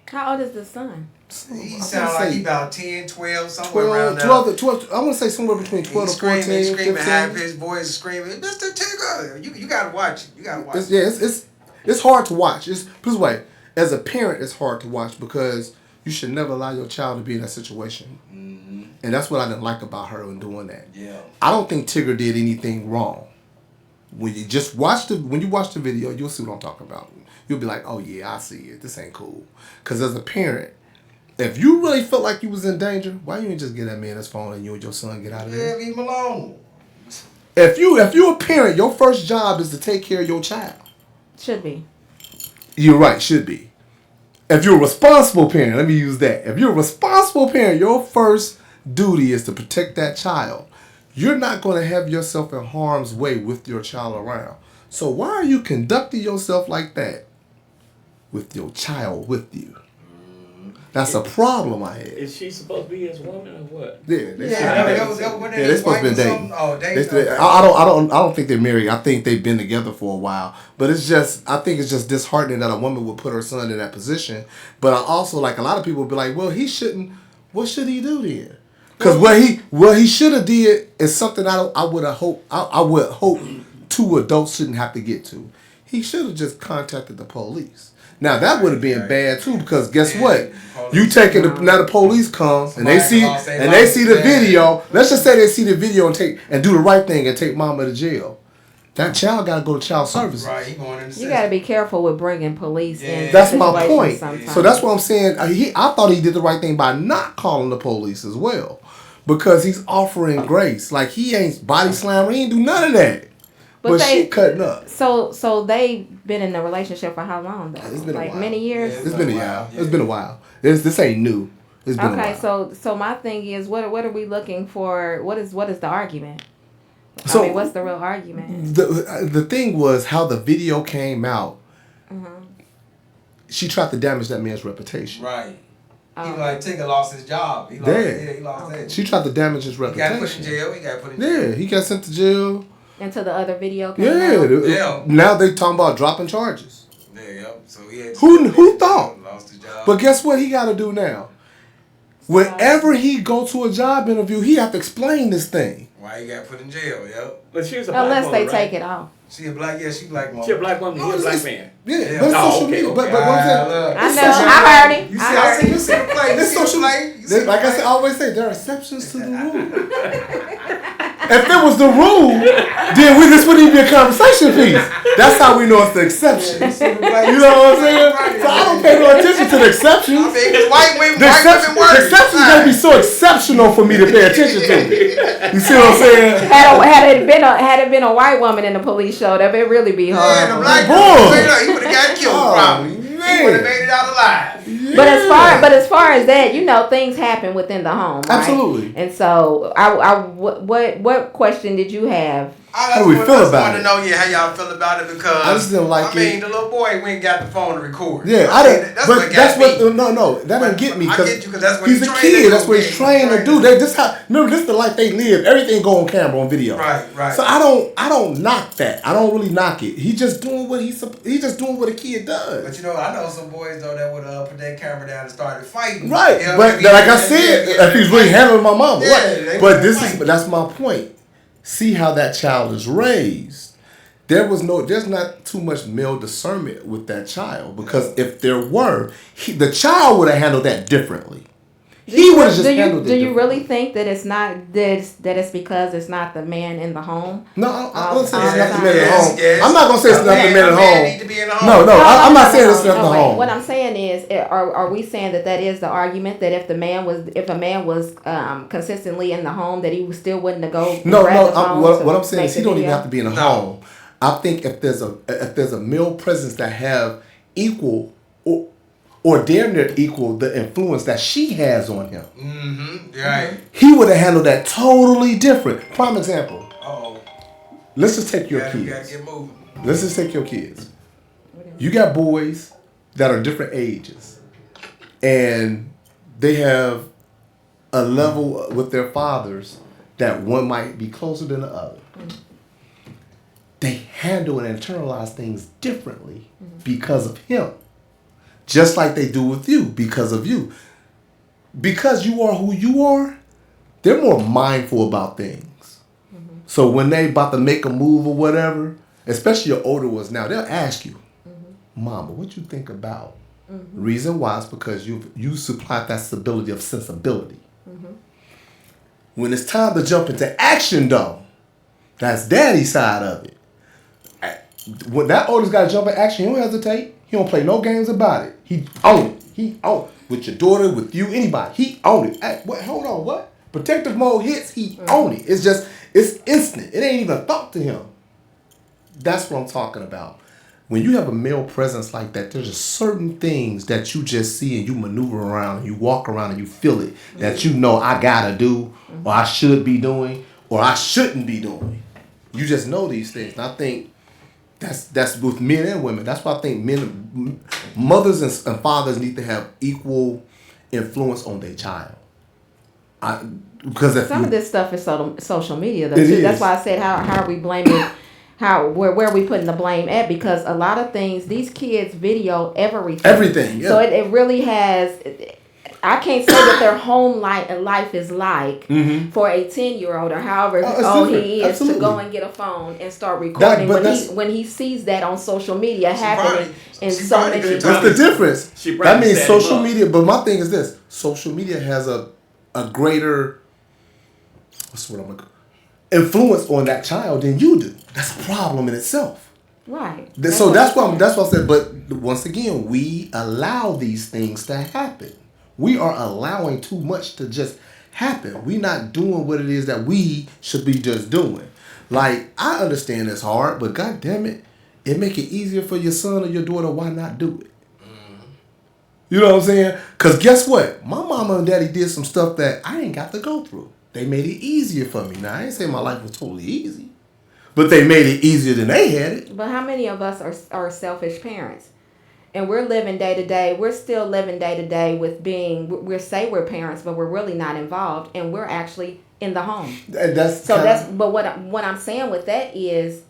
Speaker 4: How old is the son?
Speaker 6: He sounds like he about 10, 12, somewhere around there.
Speaker 5: 12, I want to say somewhere between 12 to 14,
Speaker 6: screaming,
Speaker 5: 15.
Speaker 6: half his voice screaming, Mr. Tigger. You got to watch it. You got to watch it.
Speaker 5: It's hard to watch. Put it this way, as a parent, it's hard to watch because you should never allow your child to be in that situation. Mm-hmm. And that's what I didn't like about her in doing that.
Speaker 6: Yeah.
Speaker 5: I don't think Tigger did anything wrong. When you watch the video, you'll see what I'm talking about. You'll be like, oh yeah, I see it. This ain't cool. Because as a parent, if you really felt like you was in danger, why you didn't just get that man his phone and you and your son get out of there?
Speaker 6: Yeah, leave him alone.
Speaker 5: If you're a parent, your first job is to take care of your child.
Speaker 4: Should be.
Speaker 5: You're right, should be. If you're a responsible parent, let me use that. If you're a responsible parent, your first duty is to protect that child. You're not going to have yourself in harm's way with your child around. So why are you conducting yourself like that with your child with you? That's a problem I had.
Speaker 7: Is she supposed to be his woman or what?
Speaker 5: Yeah, they
Speaker 6: They're
Speaker 5: supposed to be dating.
Speaker 6: Oh,
Speaker 5: I don't think they're married. I think they've been together for a while. But I think it's just disheartening that a woman would put her son in that position. But I also, like, a lot of people would be like, well, he shouldn't. What should he do then? Because what he should have did is something I would hope two adults shouldn't have to get to. He should have just contacted the police. Now that would have been bad too, because guess what? You taking now the police come and they see the video. Let's just say they see the video and do the right thing and take mama to jail. That child got to go to child services.
Speaker 6: Right, he going in the system.
Speaker 4: You got to be careful with bringing police in.
Speaker 5: That's my point.
Speaker 4: Sometimes.
Speaker 5: So that's what I'm saying. I thought he did the right thing by not calling the police as well, because he's offering grace. Like, he ain't body slammer. He ain't do none of that. But she cutting up.
Speaker 4: So they've been in a relationship for how long though?
Speaker 5: It's been
Speaker 4: like
Speaker 5: a while.
Speaker 4: Many years.
Speaker 5: It's been a while. It's been a while. This ain't new. It's been a while.
Speaker 4: So my thing is, what are we looking for? What is the argument?
Speaker 5: So,
Speaker 4: I mean, what's the real argument?
Speaker 5: The thing was how the video came out.
Speaker 4: Mm-hmm.
Speaker 5: She tried to damage that man's reputation.
Speaker 6: Right. He like Tigger lost his job. He lost that.
Speaker 5: She tried to damage his reputation.
Speaker 6: He got put in jail.
Speaker 5: Yeah, he got sent to jail.
Speaker 4: Until the other video came out?
Speaker 5: Yeah. Now they talking about dropping charges.
Speaker 6: Yeah, so he had
Speaker 5: Who thought?
Speaker 6: Lost his job.
Speaker 5: But guess what he got to do now? Whenever he go to a job interview, he have to explain this thing.
Speaker 6: Why he got put in jail? Yep.
Speaker 7: But she was a black
Speaker 4: unless
Speaker 7: woman,
Speaker 4: they
Speaker 7: right?
Speaker 4: take it off.
Speaker 6: She a black woman.
Speaker 7: She a black woman. He a black man.
Speaker 5: Yeah, but it's social media. But what I'm saying,
Speaker 4: I know. I heard it.
Speaker 6: You see the play.
Speaker 5: This social media. Like I always say, there are exceptions to the rule. If it was the rule, then this wouldn't even be a conversation piece. That's how we know it's the exception. You know what I'm saying? So I don't pay no attention to the exceptions.
Speaker 6: I mean, white women
Speaker 5: the exceptions gotta be so exceptional for me to pay attention to it. You see what I'm saying?
Speaker 4: Had it been a white woman in the police show, that would really be hard.
Speaker 6: Yeah, the black woman, he would have got killed probably. He would have made it out alive.
Speaker 4: Yeah. But as far as that, things happen within the home, right?
Speaker 5: Absolutely.
Speaker 4: And so, what question did you have?
Speaker 5: How do we feel about it?
Speaker 6: I want to know, how y'all feel about it, because
Speaker 5: I just didn't like
Speaker 6: the little boy went and got the phone to record.
Speaker 5: Yeah, I didn't. That didn't get me, because he's a kid. That's what he's trained to do. Remember, this is the life they live. Everything go on camera, on video.
Speaker 6: Right.
Speaker 5: So I don't knock that. I don't really knock it. He's just doing what he's just doing what a kid does.
Speaker 6: But I know some boys though that would put that camera down and started fighting.
Speaker 5: Right, but like I said, if he's really handling my mama, but that's my point. See how that child is raised. There's not too much male discernment with that child, because if there were, the child would have handled that differently. He would have just handled it.
Speaker 4: Do you really think that it's not that it's because it's not the man in the home?
Speaker 5: No, I'm not saying it's not the man in the home. I'm not gonna say it's not the man in the home.
Speaker 6: Need to be in the home.
Speaker 5: No, I'm not saying it's not the home.
Speaker 4: What I'm saying is, are we saying that is the argument, that if a man was consistently in the home, that he still wouldn't have go?
Speaker 5: No. What I'm saying is, he don't even have to be in the home. I think if there's a male presence that have equal or damn near equal the influence that she has on him.
Speaker 6: Mm-hmm. Right.
Speaker 5: He would have handled that totally different. Prime example.
Speaker 6: Uh-oh.
Speaker 5: Let's just take your kids.
Speaker 6: You gotta get moving.
Speaker 5: Let's just take your kids. You got boys that are different ages, and they have a level with their fathers that one might be closer than the other. They handle and internalize things differently because of him. Just like they do with you, because of you. Because you are who you are, they're more mindful about things. Mm-hmm. So when they about to make a move or whatever, especially your older ones now, they'll ask you, Mama, what you think about? Mm-hmm. Reason why is because you supplied that stability of sensibility. Mm-hmm. When it's time to jump into action, though, that's daddy's side of it. When that oldest got to jump in action, he don't hesitate. He don't play no games about it. He own it. He own it. With your daughter, with you, anybody. He own it. Hey, hold on, what? Protective mode hits, he own it. It's instant. It ain't even a thought to him. That's what I'm talking about. When you have a male presence like that, there's just certain things that you just see and you maneuver around and you walk around and you feel it, that you know I gotta do, or I should be doing, or I shouldn't be doing. You just know these things. And I think that's with men and women. That's why I think mothers and fathers need to have equal influence on their child. Because
Speaker 4: some of this stuff is social media though too. That's why I said how are we blaming where are we putting the blame at, because a lot of things these kids video everything. So it really has. I can't say that their home life is like for a 10-year-old or however old he is to go and get a phone and start recording when he sees that on social media happening in so many.
Speaker 5: What's the difference? That means social media. But my thing is this: social media has a greater influence on that child than you do. That's a problem in itself.
Speaker 4: Right.
Speaker 5: That's why I said. But once again, we allow these things to happen. We are allowing too much to just happen. We're not doing what it is that we should be just doing. Like, I understand it's hard, but God damn it, it make it easier for your son or your daughter. Why not do it? You know what I'm saying? Because guess what? My mama and daddy did some stuff that I ain't got to go through. They made it easier for me. Now, I ain't saying my life was totally easy, but they made it easier than they had it.
Speaker 4: But how many of us are selfish parents? And we're living day to day. We're still living day to day with we say we're parents, but we're really not involved, and we're actually in the home. But what I'm saying with that is,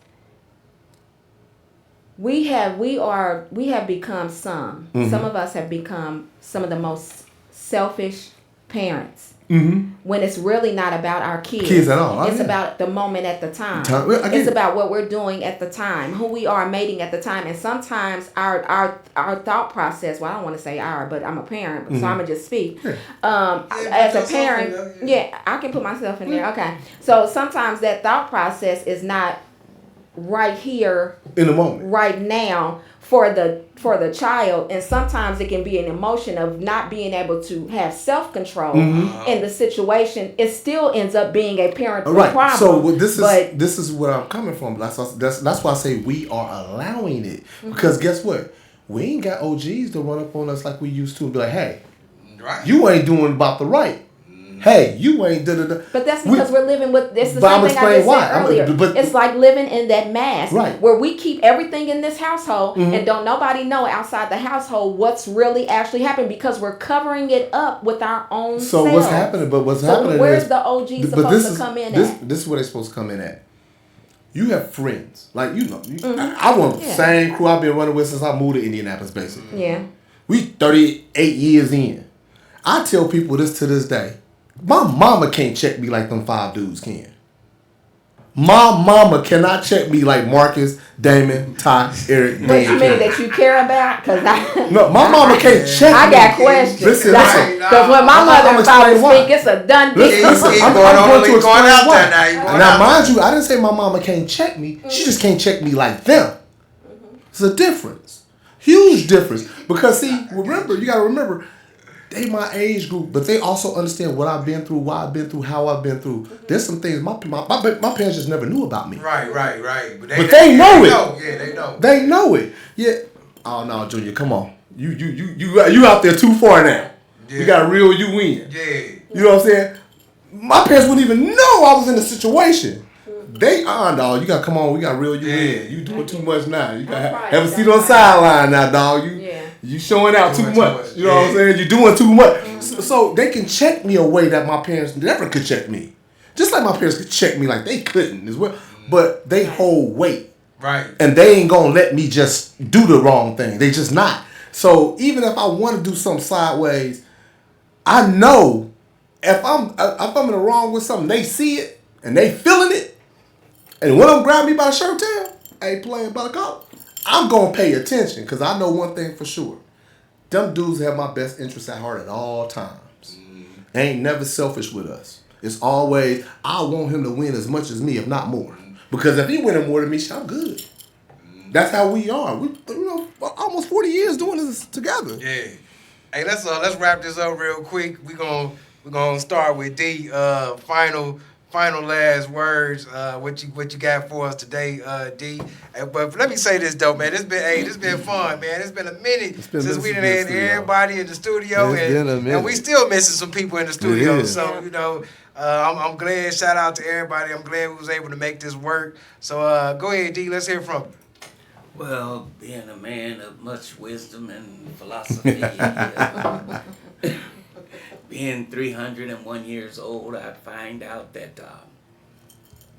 Speaker 4: we have become some of us have become some of the most selfish parents. When it's really not about our kids
Speaker 5: at all.
Speaker 4: It's about the moment at the time. It's about what we're doing at the time, who we are mating at the time. And sometimes our thought process, well, I don't want to say but I'm a parent, so I'm going to just speak. As a parent, I can put myself in there. Okay. So sometimes that thought process is not right here
Speaker 5: in the moment,
Speaker 4: right now for the child, and sometimes it can be an emotion of not being able to have self-control in the situation. It still ends up being a parental problem.
Speaker 5: So this is where I'm coming from. That's why I say we are allowing it, because guess what? We ain't got OGs to run up on us like we used to and be like, hey, you ain't doing about the right. Hey, you ain't da-da-da.
Speaker 4: But that's because we're living with this. The same thing I just said earlier. It's like living in that mask, where we keep everything in this household and don't nobody know outside the household what's really actually happening, because we're covering it up with our own selves.
Speaker 5: So what's happening? But what's happening?
Speaker 4: Where's the OG supposed to come in at?
Speaker 5: This is where they're supposed to come in at. You have friends, like I want the same crew I've been running with since I moved to Indianapolis, basically.
Speaker 4: Yeah.
Speaker 5: We 38 years in. I tell people this to this day. My mama can't check me like them 5 dudes can. My mama cannot check me like Marcus, Damon, Ty, Eric.
Speaker 4: What you mean that you care about?
Speaker 5: No, my mama can't check me.
Speaker 4: I got questions. Listen. Because when my mother and father speak, it's a done deal.
Speaker 5: I'm going to explain why. Now, mind you, I didn't say my mama can't check me. She just can't check me like them. It's a difference. Huge difference. Because see, you got to remember, they my age group, but they also understand what I've been through, why I've been through, how I've been through. There's some things my parents just never knew about me.
Speaker 6: Right. But
Speaker 5: they know it.
Speaker 6: Yeah, they know.
Speaker 5: They know it. Yeah. Oh no, Junior, come on. You out there too far now. Yeah. You gotta reel you in.
Speaker 6: Yeah.
Speaker 5: You know what I'm saying? My parents wouldn't even know I was in the situation. They dog. You gotta come on. We gotta reel you in. You doing too much now. You gotta have a seat on the sideline now, dog. You showing out too much. You know what I'm saying? You're doing too much. So they can check me a way that my parents never could check me. Just like my parents could check me like they couldn't as well. But they hold weight.
Speaker 6: Right.
Speaker 5: And they ain't gonna let me just do the wrong thing. They just not. So even if I want to do something sideways, I know if I'm in the wrong with something, they see it and they feeling it. And when I'm grabbing me by the shirt tail, ain't playing by the collar, I'm going to pay attention, because I know one thing for sure. Them dudes have my best interests at heart at all times. They ain't never selfish with us. It's always, I want him to win as much as me, if not more. Because if he winning more than me, I'm good. That's how we are. We almost 40 years doing this together.
Speaker 6: Yeah. Hey, let's wrap this up real quick. We're gonna start with D. Final last words. What you got for us today, D? But let me say this though, man. This been fun, man. It's been a minute since we done had everybody in the studio, and we still missing some people in the studio. So I'm glad. Shout out to everybody. I'm glad we was able to make this work. So go ahead, D. Let's hear from you.
Speaker 7: Well, being a man of much wisdom and philosophy, being 301 years old, I find out that,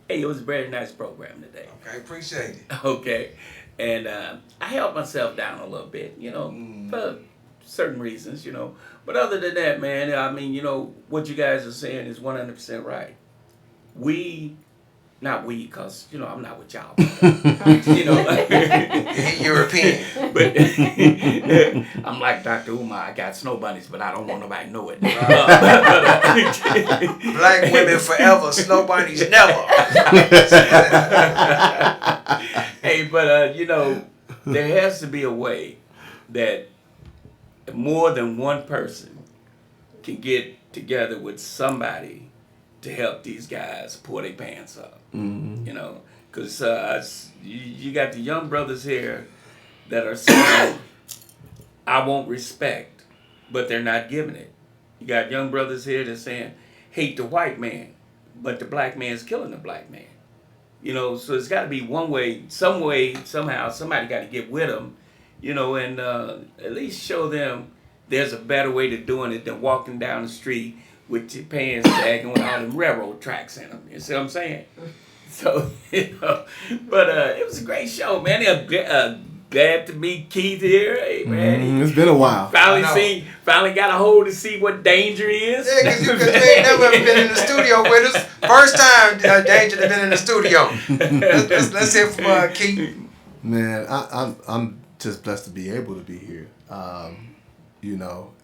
Speaker 7: hey, it was a very nice program today.
Speaker 6: Okay, appreciate it.
Speaker 7: Okay. And I held myself down a little bit, for certain reasons, But other than that, man, I mean, what you guys are saying is 100% right. Not we, because, I'm not with y'all.
Speaker 6: European.
Speaker 7: But I'm like Dr. Umar. I got snow bunnies, but I don't want nobody to know it.
Speaker 6: Black women forever, snow bunnies never.
Speaker 7: Hey, but, there has to be a way that more than one person can get together with somebody to help these guys pull their pants up. Because you got the young brothers here that are saying, I want respect, but they're not giving it. You got young brothers here that's saying, hate the white man, but the black man's killing the black man. So it's got to be one way, somehow, somebody got to get with them, and at least show them there's a better way to doing it than walking down the street with your pants sagging with all them railroad tracks in them. You see what I'm saying? So, but it was a great show, man. Glad to meet Keith here. Hey, man.
Speaker 5: It's been a while.
Speaker 7: Finally got a hold to see what Danger is.
Speaker 6: Yeah, because you ain't never been in the studio with us. First time Danger has been in the studio. Let's hear from Keith.
Speaker 5: Man, I'm just blessed to be able to be here.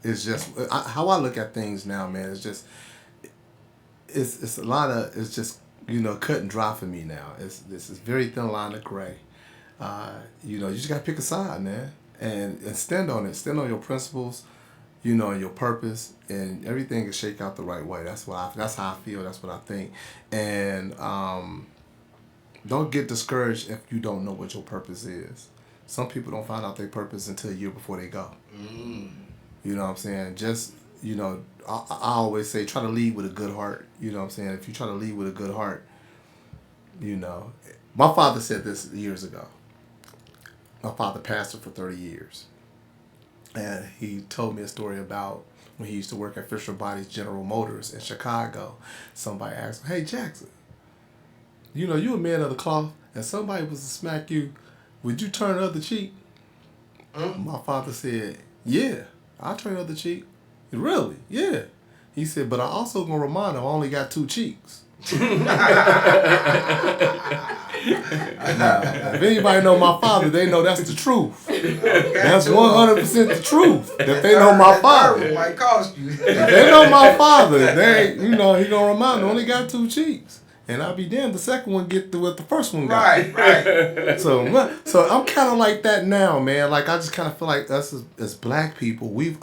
Speaker 5: It's just how I look at things now, man. It's just it's a lot of it's just cut and dry for me now. This is very thin line of gray. You just gotta pick a side, man, and stand on it. Stand on your principles, and your purpose, and everything will shake out the right way. That's how I feel. That's what I think. And don't get discouraged if you don't know what your purpose is. Some people don't find out their purpose until a year before they go. You know what I'm saying? Just, I always say try to lead with a good heart. You know what I'm saying? If you try to lead with a good heart, my father said this years ago. My father pastored for 30 years. And he told me a story about when he used to work at Fisher Body's General Motors in Chicago. Somebody asked him, hey, Jackson, you a man of the cloth, and somebody was to smack you, would you turn the other cheek? My father said, yeah, I'll turn the other cheek. Really? Yeah. He said, but I also going to remind him I only got two cheeks. Now, if anybody know my father, they know that's the truth. That's 100% the truth. If they know my father,
Speaker 6: might cost you.
Speaker 5: If they know my father, he gonna remind them only got two cheeks. And I'll be damned the second one get to what the first one got.
Speaker 6: Right.
Speaker 5: So I'm kind of like that now, man. Like I just kind of feel like us as black people, we've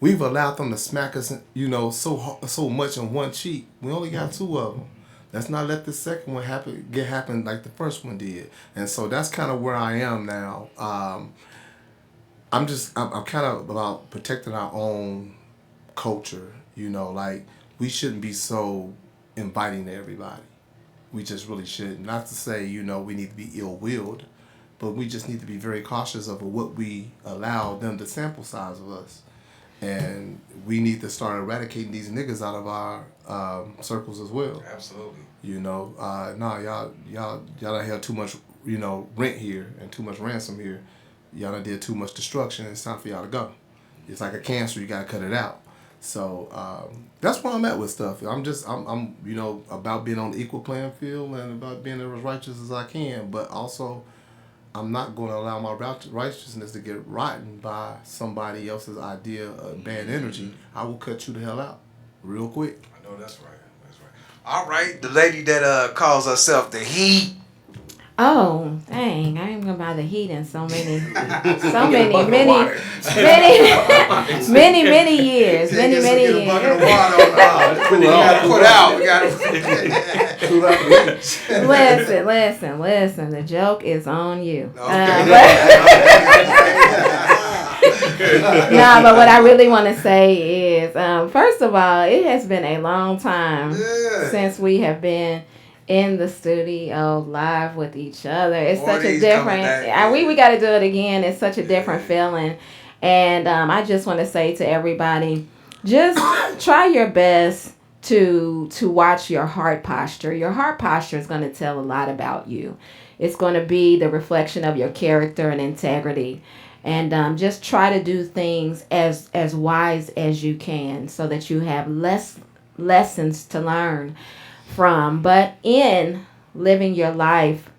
Speaker 5: allowed them to smack us, so much on one cheek. We only got two of them. Let's not let the second one happen like the first one did. And so that's kind of where I am now. I'm kind of about protecting our own culture. Like we shouldn't be so inviting to everybody. We just really shouldn't. Not to say, we need to be ill-willed, but we just need to be very cautious of what we allow them to sample size of us. And we need to start eradicating these niggas out of our circles as well.
Speaker 6: Absolutely.
Speaker 5: Y'all done have too much, rent here and too much ransom here. Y'all done did too much destruction. It's time for y'all to go. It's like a cancer. You gotta cut it out. So that's where I'm at with stuff. I'm about being on the equal playing field and about being as righteous as I can, but also I'm not going to allow my righteousness to get rotten by somebody else's idea of bad energy. I will cut you the hell out real quick.
Speaker 6: I know that's right. All right, the lady that calls herself the Heat.
Speaker 4: Oh, dang! I ain't gonna buy the heat in so many years. Many years.
Speaker 6: We gotta put out.
Speaker 4: Listen. The joke is on you.
Speaker 6: Okay.
Speaker 4: But what I really want to say is, first of all, it has been a long time since we have been in the studio live with each other. It's such a different. We got to do it again. It's such a different feeling, and I just want to say to everybody, just try your best to watch your heart posture. Your heart posture is going to tell a lot about you. It's going to be the reflection of your character and integrity. And just try to do things as wise as you can so that you have less lessons to learn from. But in living your life,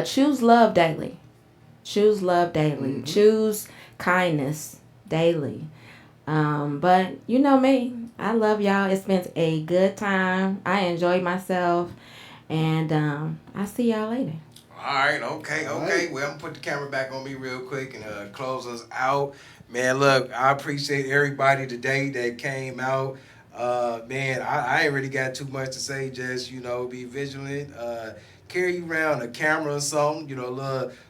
Speaker 4: choose love daily. Choose love daily. Mm-hmm. Choose kindness daily. But you know me, I love y'all. It's been a good time. I enjoyed myself. And I'll see y'all later.
Speaker 6: All right, okay. Well, I'm going to put the camera back on me real quick and close us out. Man, look, I appreciate everybody today that came out. Man, I ain't really got too much to say. Just, be vigilant. Carry around a camera or something,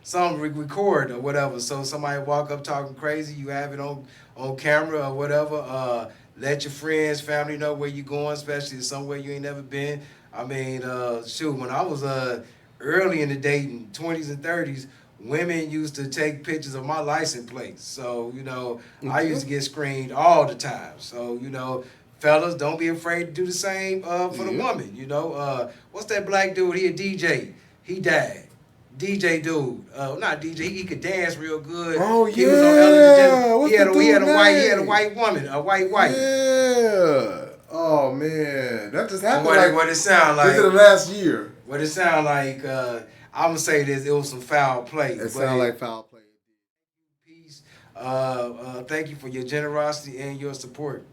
Speaker 6: something record or whatever. So somebody walk up talking crazy, you have it on camera or whatever. Let your friends, family know where you're going, especially somewhere you ain't never been. I mean, when I was early in the dating, 20s and 30s, women used to take pictures of my license plates. So, I used to get screened all the time. So, fellas, don't be afraid to do the same for the woman. What's that black dude? He a DJ. He died. DJ dude. Not DJ. He could dance real good.
Speaker 5: Oh,
Speaker 6: he was on Ellen DeGeneres. He had a white woman, a white wife.
Speaker 5: Yeah. Oh man, that just happened.
Speaker 6: What it sound like?
Speaker 5: Within the last year.
Speaker 6: What it sound like? I'm gonna say this. It was some foul play.
Speaker 5: It sound like foul play.
Speaker 6: Peace. Thank you for your generosity and your support.